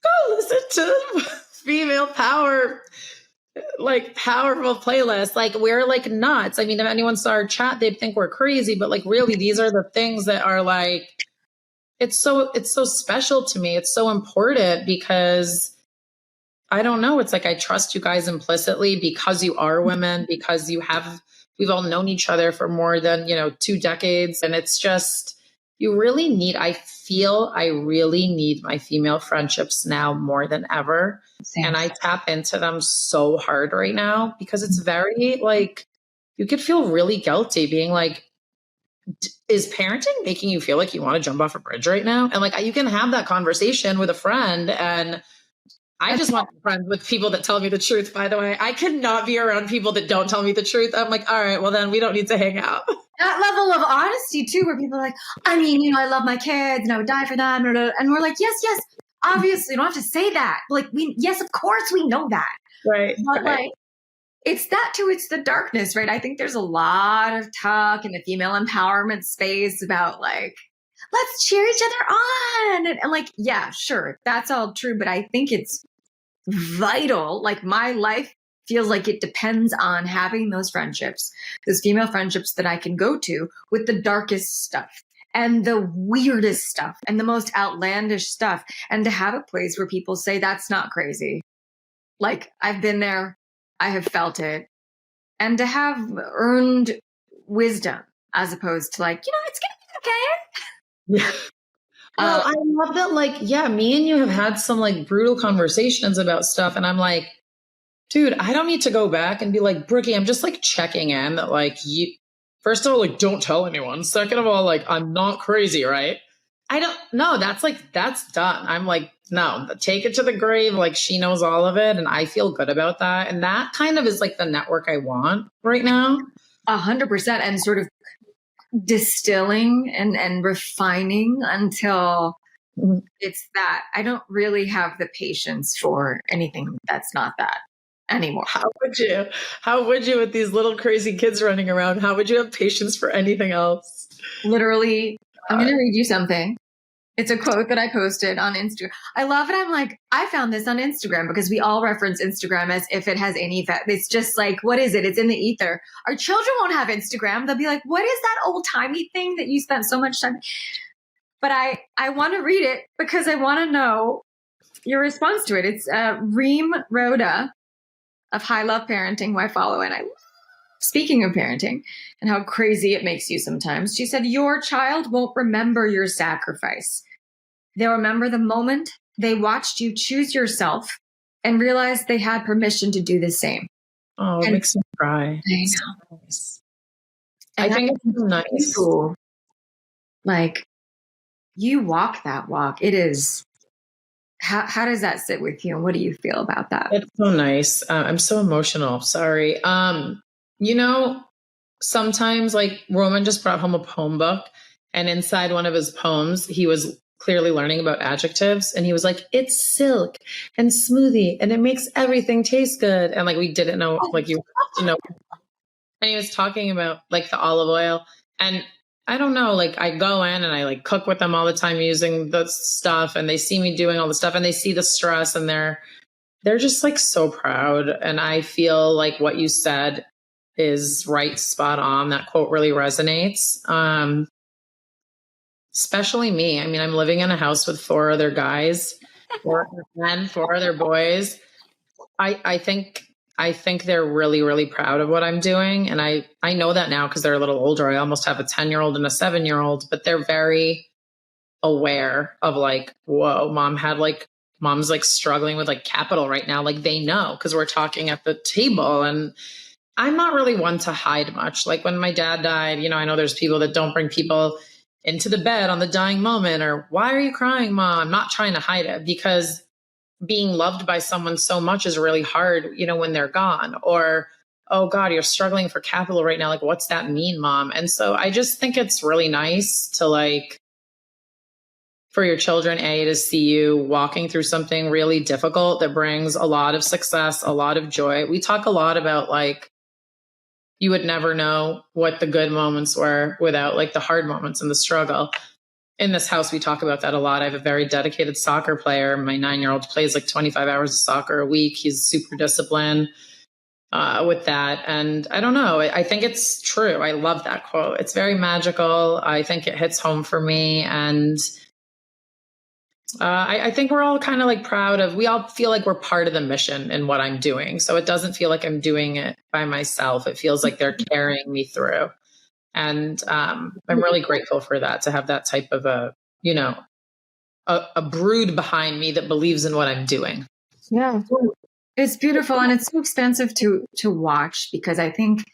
go listen to female power, like powerful playlists. Like, we're like nuts. I mean, if anyone saw our chat, they'd think we're crazy, but like, really, these are the things that are like, it's so special to me. It's so important because I don't know. It's like, I trust you guys implicitly because you are women, because we've all known each other for more than, 2 decades. And it's just, I really need my female friendships now more than ever. Same. And I tap into them so hard right now because it's very like, you could feel really guilty being like, is parenting making you feel like you want to jump off a bridge right now? And like, you can have that conversation with a friend. And I just want to be friends with people that tell me the truth, by the way. I cannot be around people that don't tell me the truth. I'm like, all right, well then we don't need to hang out. That level of honesty too, where people are like, I mean, I love my kids and I would die for them. And we're like, yes, obviously you don't have to say that. Like, yes, of course we know that. Right. But like, it's that too. It's the darkness, right? I think there's a lot of talk in the female empowerment space about like, let's cheer each other on. And like, yeah, sure. That's all true. But I think it's vital. Like, my life feels like it depends on having those friendships, those female friendships that I can go to with the darkest stuff. and the weirdest stuff and the most outlandish stuff. And to have a place where people say that's not crazy. Like, I've been there, I have felt it. And to have earned wisdom as opposed to like, it's going to be okay. Yeah. Well, I love that. Like, yeah, me and you have had some like brutal conversations about stuff. And I'm like, dude, I don't need to go back and be like, Brookie, I'm just like checking in that like you, first of all, like, don't tell anyone. Second of all, like, I'm not crazy, right? I don't know. That's done. I'm like, no, take it to the grave. Like, she knows all of it. And I feel good about that. And that kind of is like the network I want right now. 100%. And sort of distilling and refining until it's that. I don't really have the patience for anything that's not that anymore. How would you with these little crazy kids running around? How would you have patience for anything else? Literally, I'm going to read you something. It's a quote that I posted on Instagram. I love it. I'm like, I found this on Instagram because we all reference Instagram as if it has any effect. It's just like, what is it? It's in the ether. Our children won't have Instagram. They'll be like, what is that old timey thing that you spent so much time? But I want to read it because I want to know your response to it. It's Reem Rhoda of High Love Parenting, who I follow. And speaking of parenting and how crazy it makes you sometimes, she said, your child won't remember your sacrifice. They'll remember the moment they watched you choose yourself and realized they had permission to do the same. Oh, it makes me cry. I know. I think it's so nice. Cool. Like, you walk that walk. It is. How does that sit with you? And what do you feel about that? It's so nice. I'm so emotional. Sorry. Sometimes like Roman just brought home a poem book, and inside one of his poems, he was clearly learning about adjectives. And he was like, it's silk and smoothie and it makes everything taste good. And like, we didn't know, like you know, and he was talking about like the olive oil. And I don't know, like I go in and I like cook with them all the time using the stuff, and they see me doing all the stuff and they see the stress, and they're just like so proud. And I feel like what you said is right, spot on. That quote really resonates. Especially me. I mean, I'm living in a house with 4 other guys, 4 other men, 4 other boys. I think they're really, really proud of what I'm doing. And I know that now because they're a little older. I almost have a 10-year-old and a 7-year-old, but they're very aware of like, whoa, mom's like struggling with like capital right now. Like they know because we're talking at the table. And I'm not really one to hide much. Like when my dad died, I know there's people that don't bring people into the bed on the dying moment, or why are you crying, Mom? I'm not trying to hide it, because being loved by someone so much is really hard, when they're gone. Or, oh God, you're struggling for capital right now. Like, what's that mean, Mom? And so I just think it's really nice to like, for your children, to see you walking through something really difficult that brings a lot of success, a lot of joy. We talk a lot about like, you would never know what the good moments were without like the hard moments and the struggle. In this house, we talk about that a lot. I have a very dedicated soccer player. My 9-year-old plays like 25 hours of soccer a week. He's super disciplined with that. And I don't know. I think it's true. I love that quote. It's very magical. I think it hits home for me. And I think we're all kind of like we all feel like we're part of the mission in what I'm doing. So it doesn't feel like I'm doing it by myself. It feels like they're carrying me through. And I'm really grateful for that, to have that type of a brood behind me that believes in what I'm doing. Yeah, it's beautiful. And it's so expensive to watch, because I think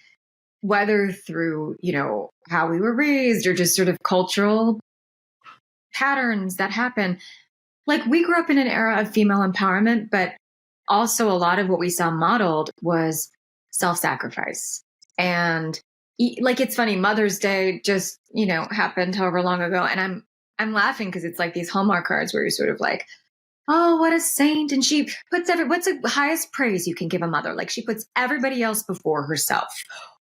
whether through, how we were raised or just sort of cultural patterns that happen, like we grew up in an era of female empowerment, but also a lot of what we saw modeled was self-sacrifice. And like, it's funny, Mother's Day just, happened however long ago. And I'm laughing because it's like these Hallmark cards where you're sort of like, oh, what a saint. And she puts what's the highest praise you can give a mother? Like she puts everybody else before herself,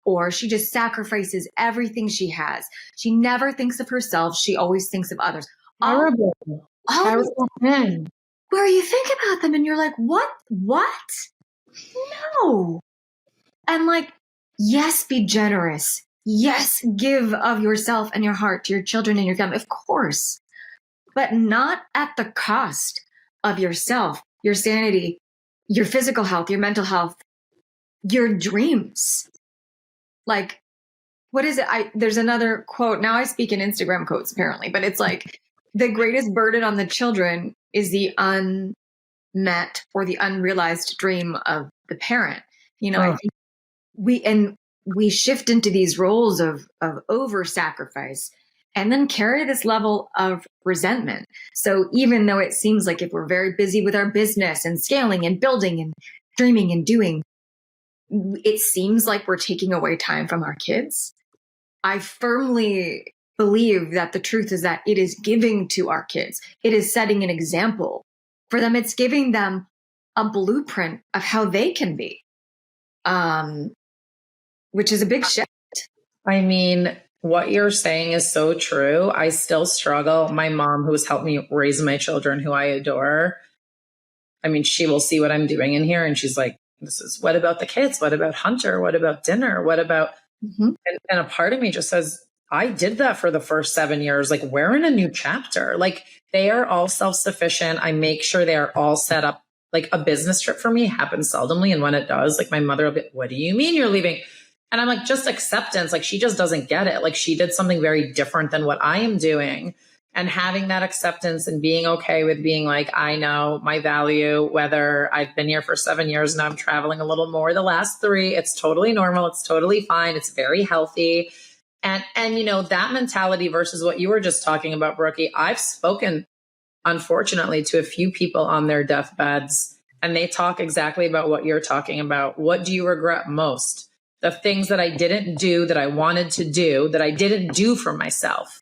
or she just sacrifices everything she has. She never thinks of herself. She always thinks of others. Horrible. Men. Where you think about them and you're like, what? No. And like, yes, be generous. Yes, give of yourself and your heart to your children and your family, of course, but not at the cost of yourself, your sanity, your physical health, your mental health, your dreams. Like, what is it? There's another quote. Now I speak in Instagram quotes, apparently, but it's like, the greatest burden on the children is the unmet or the unrealized dream of the parent. You know, I think we shift into these roles of over sacrifice and then carry this level of resentment. So even though it seems like if we're very busy with our business and scaling and building and dreaming and doing, it seems like we're taking away time from our kids. I firmly believe that the truth is that it is giving to our kids. It is setting an example for them. It's giving them a blueprint of how they can be, which is a big shift. I mean, what you're saying is so true. I still struggle. My mom, who has helped me raise my children, who I adore, I mean, she will see what I'm doing in here and she's like, what about the kids? What about Hunter? What about dinner? What about, and a part of me just says, I did that for the first 7 years. Like, we're in a new chapter. Like, they are all self-sufficient. I make sure they are all set up. Like, a business trip for me happens seldomly. And when it does, like, my mother will be, what do you mean you're leaving? And I'm like, just acceptance. Like, she just doesn't get it. Like, she did something very different than what I am doing. And having that acceptance and being okay with being like, I know my value, whether I've been here for 7 years and I'm traveling a little more the last 3, it's totally normal. It's totally fine. It's very healthy. And, you know, that mentality versus what you were just talking about, Brookie, I've spoken, unfortunately, to a few people on their deathbeds, and they talk exactly about what you're talking about. What do you regret most? The things that I didn't do that I wanted to do, that I didn't do for myself.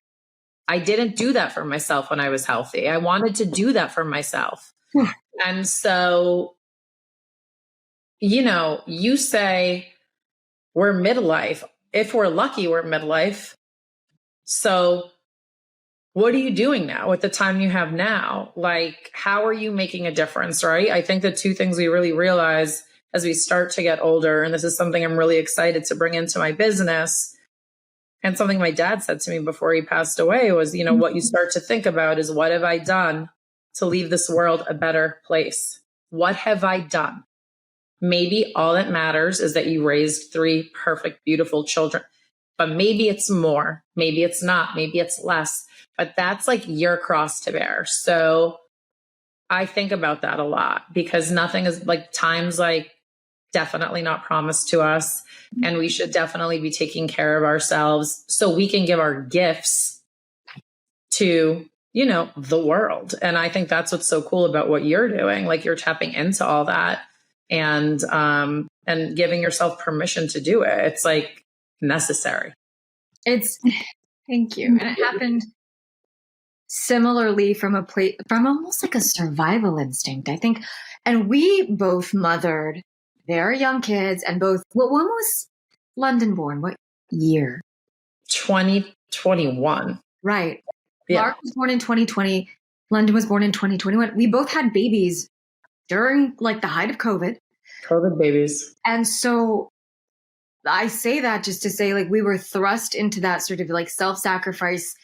I didn't do that for myself when I was healthy. I wanted to do that for myself. And so, you know, you say we're midlife. If we're lucky, we're midlife. So what are you doing now with the time you have now? Like, how are you making a difference, right? I think the two things we really realize as we start to get older, and this is something I'm really excited to bring into my business, and something my dad said to me before he passed away was, you know, what you start to think about is, what have I done to leave this world a better place? What have I done? Maybe all that matters is that you raised 3 perfect, beautiful children, but maybe it's more, maybe it's not, maybe it's less, but that's like your cross to bear. So I think about that a lot, because nothing is like, time's like definitely not promised to us. And we should definitely be taking care of ourselves so we can give our gifts to, you know, the world. And I think that's what's so cool about what you're doing. Like, you're tapping into all that and giving yourself permission to do it. It's like necessary. Thank you. And it happened similarly from almost like a survival instinct, I think. And we both mothered very young kids, and both, well, one was London born. What year? 2021. Right. Yeah. Mark was born in 2020. London was born in 2021. We both had babies during like the height of COVID. COVID babies. And so I say that just to say, like, we were thrust into that sort of like self-sacrifice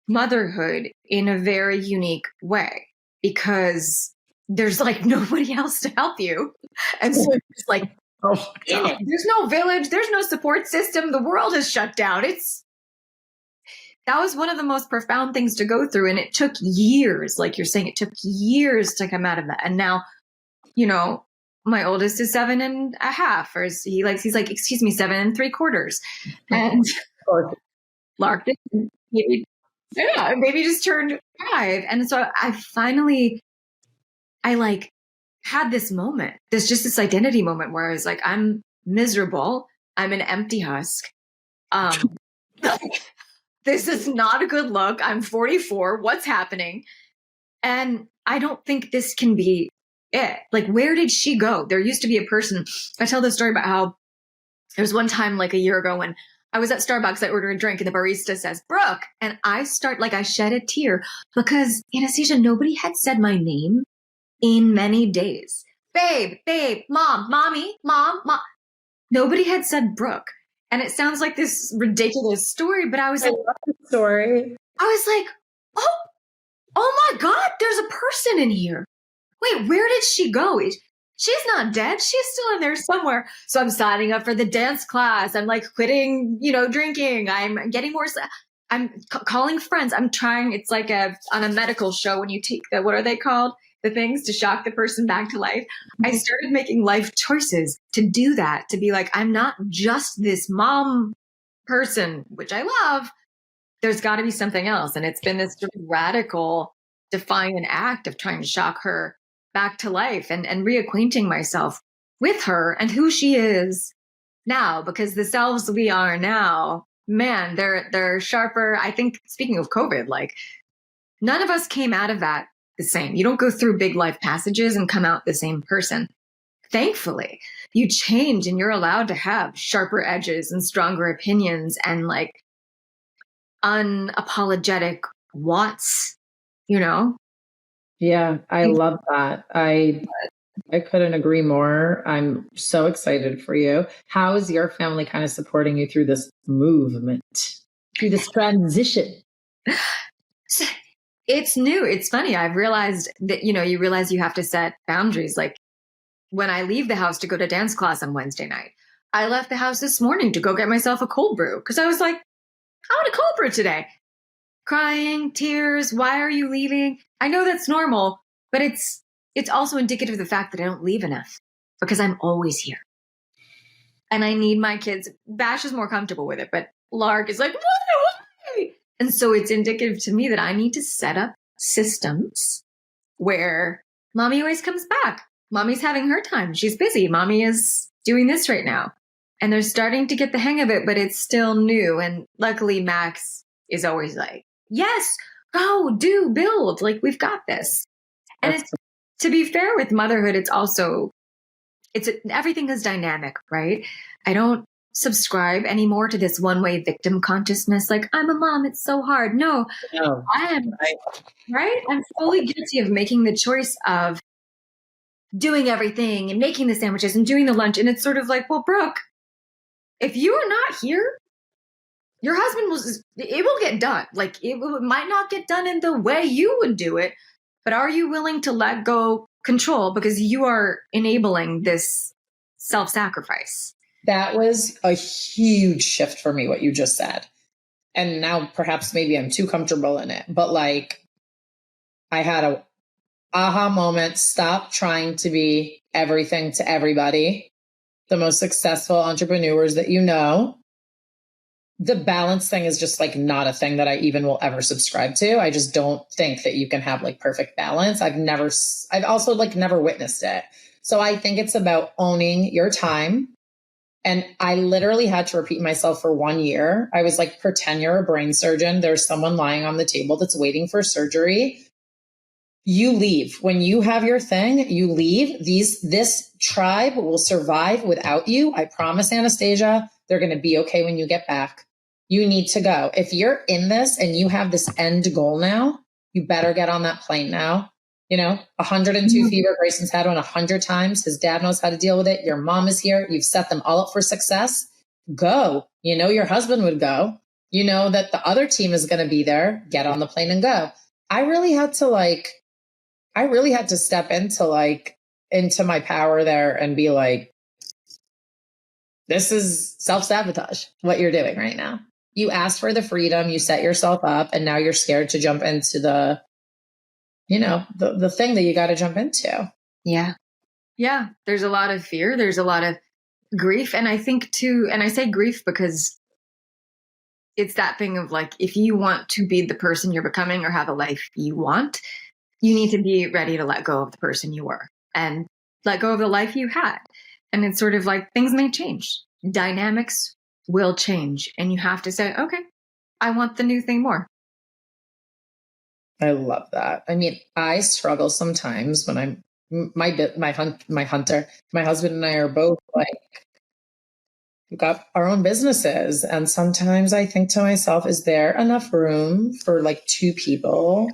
motherhood in a very unique way, because there's like nobody else to help you. And so it's like, there's no village, there's no support system. The world is shut down. That was one of the most profound things to go through. And it took years, like you're saying, it took years to come out of that. And now, you know, my oldest is 7.5, or he's like, excuse me, 7.75. And Lark, baby just turned 5. And so I like had this moment, this identity moment where I was like, I'm miserable. I'm an empty husk. This is not a good look. I'm 44. What's happening? And I don't think this can be it. Like, where did she go? There used to be a person. I tell this story about how there was one time like a year ago when I was at Starbucks, I ordered a drink and the barista says, Brooke. And I shed a tear because, Anastasia, nobody had said my name in many days. Babe, mom, mommy, mom. Nobody had said Brooke. And it sounds like this ridiculous story, but I was I love the story. I was like, oh my God, there's a person in here. Wait, where did she go? She's not dead. She's still in there somewhere. So I'm signing up for the dance class. I'm like quitting, drinking. I'm getting more. I'm calling friends. I'm trying. It's like on a medical show when you take what are they called? The things to shock the person back to life. I started making life choices to do that, to be like, I'm not just this mom person, which I love. There's got to be something else. And it's been this sort of radical, defiant act of trying to shock her back to life and reacquainting myself with her and who she is now, because the selves we are now, man, they're sharper. I think, speaking of COVID, like none of us came out of that the same. You don't go through big life passages and come out the same person. Thankfully, you change and you're allowed to have sharper edges and stronger opinions and like unapologetic wants, Yeah, I love that. I couldn't agree more. I'm so excited for you. How is your family kind of supporting you through this movement, through this transition? It's new. It's funny. I've realized that, you realize you have to set boundaries. Like when I leave the house to go to dance class on Wednesday night, I left the house this morning to go get myself a cold brew because I was like, I want a cold brew today. Crying, tears. Why are you leaving? I know that's normal, but it's also indicative of the fact that I don't leave enough because I'm always here. And I need my kids. Bash is more comfortable with it, but Lark is like, why? And so it's indicative to me that I need to set up systems where mommy always comes back. Mommy's having her time. She's busy. Mommy is doing this right now. And they're starting to get the hang of it, but it's still new. And luckily, Max is always like, yes, go, do, build. Like, we've got this. And it's, to be fair with motherhood, everything is dynamic, right? I don't subscribe anymore to this one-way victim consciousness. Like, I'm a mom, it's so hard. No. I am, right? I'm fully guilty of making the choice of doing everything and making the sandwiches and doing the lunch. And it's sort of like, well, Brooke, if you are not here, your husband it will get done. Like it might not get done in the way you would do it, but are you willing to let go control because you are enabling this self-sacrifice? That was a huge shift for me, what you just said. And now perhaps maybe I'm too comfortable in it, but like I had a aha moment. Stop trying to be everything to everybody. The most successful entrepreneurs that you know, the balance thing is just like not a thing that I even will ever subscribe to. I just don't think that you can have like perfect balance. I've also like never witnessed it. So I think it's about owning your time. And I literally had to repeat myself for 1 year. I was like, pretend you're a brain surgeon. There's someone lying on the table that's waiting for surgery. You leave. When you have your thing, you leave. This tribe will survive without you. I promise, Anastasia, they're going to be okay when you get back. You need to go. If you're in this and you have this end goal now, you better get on that plane now. 102 fever, Grayson's had one 100 times. His dad knows how to deal with it. Your mom is here. You've set them all up for success. Go. Your husband would go. You know that the other team is going to be there. Get on the plane and go. I really had to step into my power there and be like, this is self-sabotage, what you're doing right now. You asked for the freedom, you set yourself up, and now you're scared to jump into the thing that you got to jump into. Yeah. Yeah. There's a lot of fear. There's a lot of grief. And I think too, and I say grief because it's that thing of like, if you want to be the person you're becoming or have a life you want, you need to be ready to let go of the person you were and let go of the life you had. And it's sort of like things may change. Dynamics will change. And you have to say, okay, I want the new thing more. I love that. I mean, I struggle sometimes when my husband and I are both like, we've got our own businesses. And sometimes I think to myself, is there enough room for like two people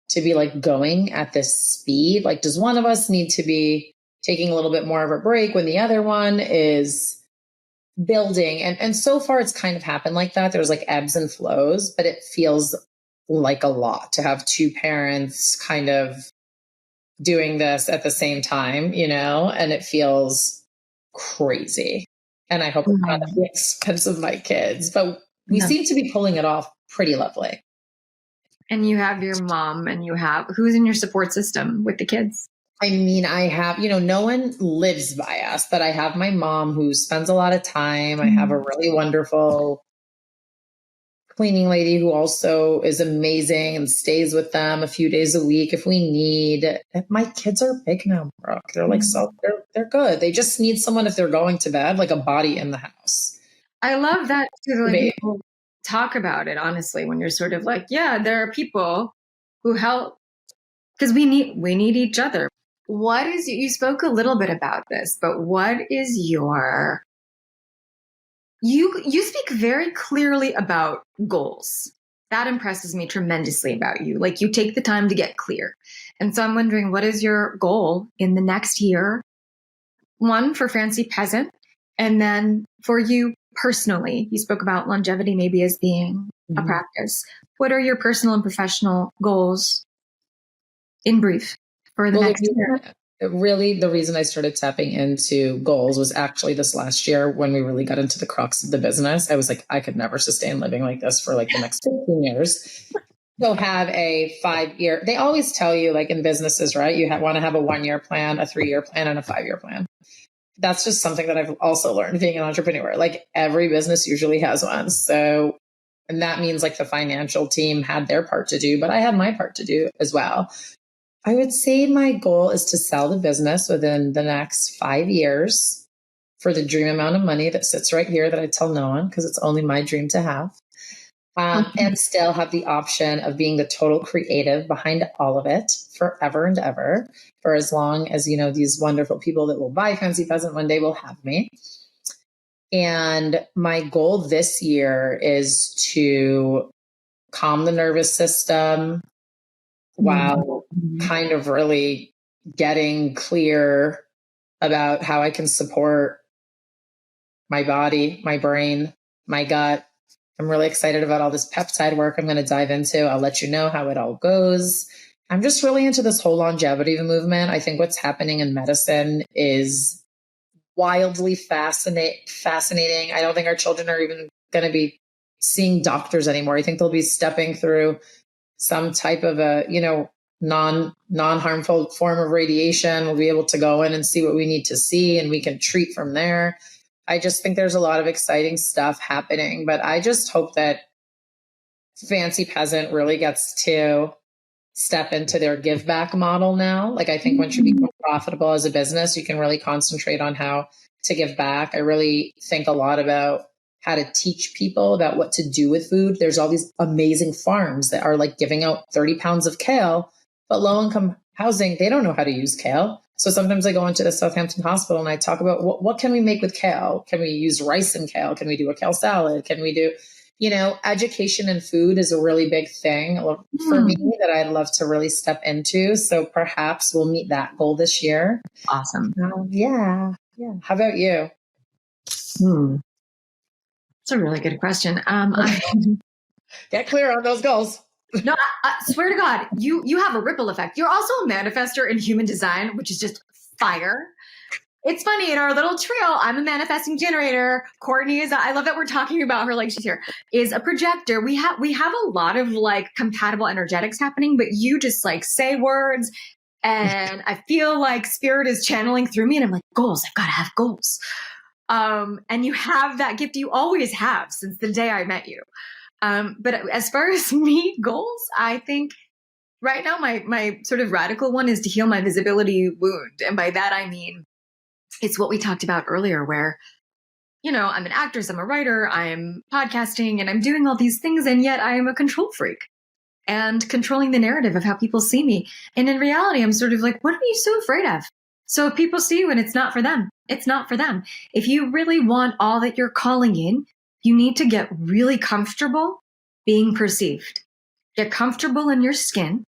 to be like going at this speed? Like, does one of us need to be taking a little bit more of a break when the other one is building. And so far it's kind of happened like that. There's like ebbs and flows, but it feels like a lot to have two parents kind of doing this at the same time, and it feels crazy. And I hope it's not at the expense of my kids, but we seem to be pulling it off pretty lovely. And you have your mom, and who's in your support system with the kids? I mean, I have, no one lives by us, but I have my mom who spends a lot of time. I have a really wonderful cleaning lady who also is amazing and stays with them a few days a week if we need. My kids are big now, Brooke. They're like, they're good. They just need someone if they're going to bed, like a body in the house. I love that too. Like, people talk about it, honestly, when you're sort of like, yeah, there are people who help because we need each other. What is, you spoke a little bit about this, but what is your, you speak very clearly about goals. That impresses me tremendously about you. Like, you take the time to get clear. And so I'm wondering, what is your goal in the next year? One, for Fancy Peasant, and then for you personally. You spoke about longevity maybe as being a practice. What are your personal and professional goals in brief for the next year? Really, the reason I started tapping into goals was actually this last year when we really got into the crux of the business. I was like, I could never sustain living like this for like the next 15 years. So have a 5-year, they always tell you, like in businesses, right? You want to have a 1-year plan, a 3-year plan, and a 5-year plan. That's just something that I've also learned being an entrepreneur. Like, every business usually has one. So, and that means like the financial team had their part to do, but I had my part to do as well. I would say my goal is to sell the business within the next 5 years for the dream amount of money that sits right here that I tell no one, because it's only my dream to have. And still have the option of being the total creative behind all of it forever and ever, for as long as, these wonderful people that will buy Fancy Peasant one day will have me. And my goal this year is to calm the nervous system while kind of really getting clear about how I can support my body, my brain, my gut. I'm really excited about all this peptide work I'm going to dive into. I'll let you know how it all goes. I'm just really into this whole longevity movement. I think what's happening in medicine is wildly fascinating. I don't think our children are even going to be seeing doctors anymore. I think they'll be stepping through some type of a, non-harmful form of radiation. We'll be able to go in and see what we need to see, and we can treat from there. I just think there's a lot of exciting stuff happening, but I just hope that Fancy Peasant really gets to step into their give back model now. Like, I think once you become profitable as a business, you can really concentrate on how to give back. I really think a lot about how to teach people about what to do with food. There's all these amazing farms that are like giving out 30 pounds of kale, but low income housing, they don't know how to use kale. So sometimes I go into the Southampton hospital and I talk about what can we make with kale? Can we use rice and kale? Can we do a kale salad? Can we do, education and food is a really big thing for me that I'd love to really step into. So perhaps we'll meet that goal this year. Awesome. Yeah. How about you? It's a really good question. Get clear on those goals. No, I swear to God, you have a ripple effect. You're also a manifester in human design, which is just fire. It's funny, in our little trio, I'm a manifesting generator. Courtney is, I love that we're talking about her like she's here, is a projector. We have a lot of like compatible energetics happening, but you just like say words, and I feel like spirit is channeling through me, and I'm like, goals, I've got to have goals. And you have that gift, you always have since the day I met you. But as far as me, goals, I think right now my sort of radical one is to heal my visibility wound. And by that, I mean, it's what we talked about earlier where, I'm an actress, I'm a writer, I'm podcasting, and I'm doing all these things. And yet I am a control freak and controlling the narrative of how people see me. And in reality, I'm sort of like, what are you so afraid of? So if people see you and it's not for them, it's not for them. If you really want all that you're calling in, you need to get really comfortable being perceived. Get comfortable in your skin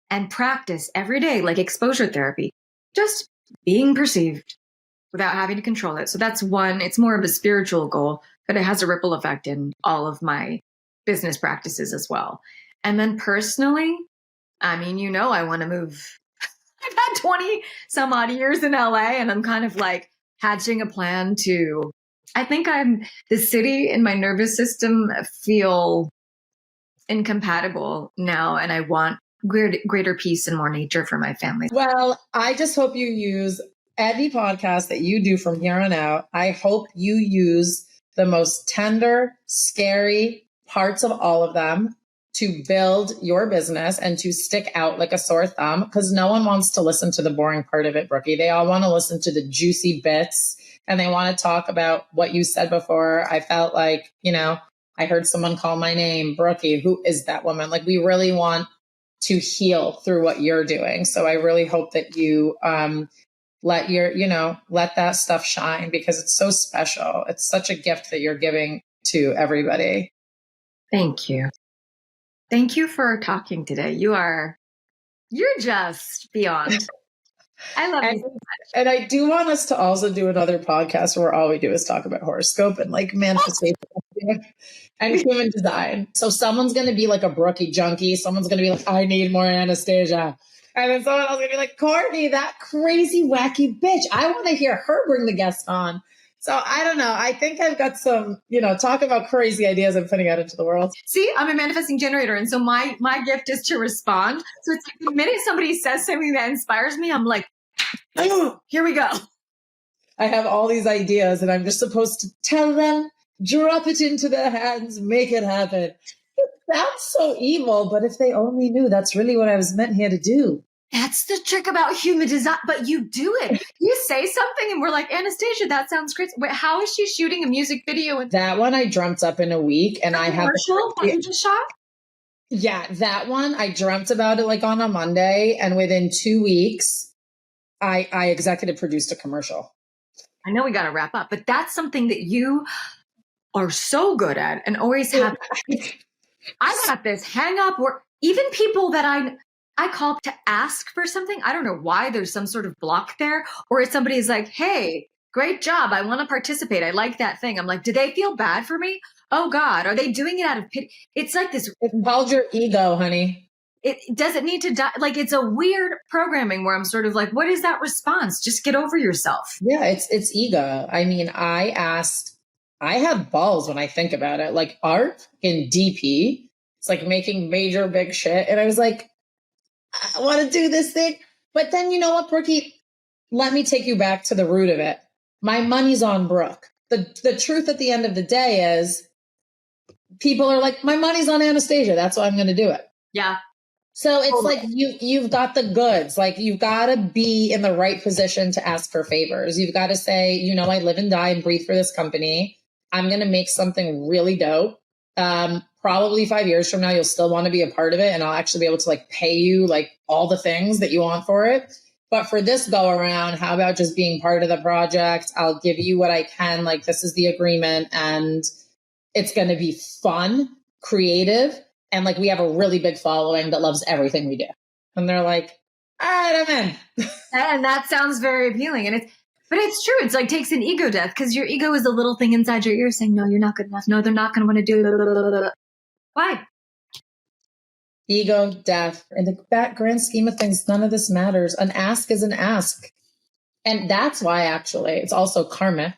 and practice every day, like exposure therapy, just being perceived. without having to control it. So that's one. It's more of a spiritual goal, but it has a ripple effect in all of my business practices as well. And then personally, I mean, I want to move. I've had 20 some odd years in LA, and I'm kind of like hatching a plan to, I think the city and my nervous system feel incompatible now, and I want greater peace and more nature for my family. Well, I just hope you use every podcast that you do from here on out. I hope you use the most tender, scary parts of all of them to build your business and to stick out like a sore thumb, because no one wants to listen to the boring part of it, Brookie. They all want to listen to the juicy bits, and they want to talk about what you said before. I felt like, I heard someone call my name, Brookie. Who is that woman? Like, we really want to heal through what you're doing. So I really hope that you let that stuff shine, because it's so special. It's such a gift that you're giving to everybody. Thank you. Thank you for talking today. You're just beyond. I love you so much. And I do want us to also do another podcast where all we do is talk about horoscope and like manifestation and human design. So someone's going to be like a Brookie junkie. Someone's going to be like, I need more Anastasia. And then someone else is going to be like, Courtney, that crazy, wacky bitch. I want to hear her bring the guest on. So I don't know. I think I've got some, talk about crazy ideas I'm putting out into the world. See, I'm a manifesting generator. And so my gift is to respond. So it's like the minute somebody says something that inspires me, I'm like, oh, here we go. I have all these ideas and I'm just supposed to tell them, drop it into their hands, make it happen. It sounds so evil, but if they only knew that's really what I was meant here to do. That's the trick about human design, but you do it. You say something and we're like, Anastasia, that sounds crazy. Wait, how is she shooting a music video? That one I dreamt up in a week, and I had commercial that you just shot? Yeah, that one I dreamt about it like on a Monday, and within 2 weeks, I executive produced a commercial. I know we got to wrap up, but that's something that you are so good at and always have. I got this hang up where even people that I call to ask for something. I don't know why there's some sort of block there, or if somebody is like, hey, great job. I want to participate. I like that thing. I'm like, do they feel bad for me? Oh God, are they doing it out of pity? It's like this. It's called your ego, honey. It doesn't need to die. Like, it's a weird programming where I'm sort of like, what is that response? Just get over yourself. Yeah, it's ego. I mean, I have balls when I think about it. Like art in DP, it's like making major big shit. And I was like, I want to do this thing. But then you know what, Brookie? Let me take you back to the root of it. My money's on Brooke. The truth at the end of the day is people are like, my money's on Anastasia. That's why I'm going to do it. Yeah. So it's like you've got the goods. Like, you've got to be in the right position to ask for favors. You've got to say, I live and die and breathe for this company. I'm going to make something really dope. Probably 5 years from now, you'll still want to be a part of it. And I'll actually be able to like pay you like all the things that you want for it. But for this go around, how about just being part of the project? I'll give you what I can. Like, this is the agreement, and it's going to be fun, creative. And like, we have a really big following that loves everything we do. And they're like, all right, I'm in. And that sounds very appealing. But it's true. It's like takes an ego death, because your ego is a little thing inside your ear saying, no, you're not good enough. No, they're not going to want to do it. Why? Ego death. In the grand scheme of things, none of this matters. An ask is an ask. And that's why actually it's also karmic.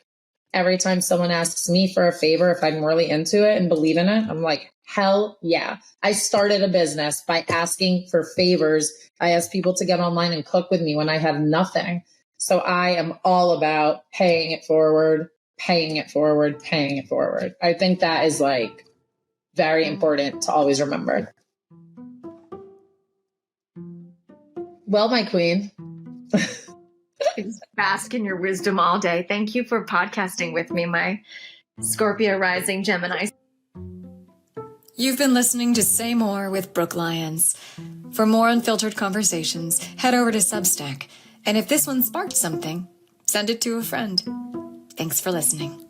Every time someone asks me for a favor, if I'm really into it and believe in it, I'm like, hell yeah. I started a business by asking for favors. I asked people to get online and cook with me when I had nothing. So I am all about paying it forward, paying it forward, paying it forward. I think that is like very important to always remember. Well, my queen. Bask in your wisdom all day. Thank you for podcasting with me, my Scorpio rising Gemini. You've been listening to Say More with Brooke Lyons. For more unfiltered conversations, head over to Substack. And if this one sparked something, send it to a friend. Thanks for listening.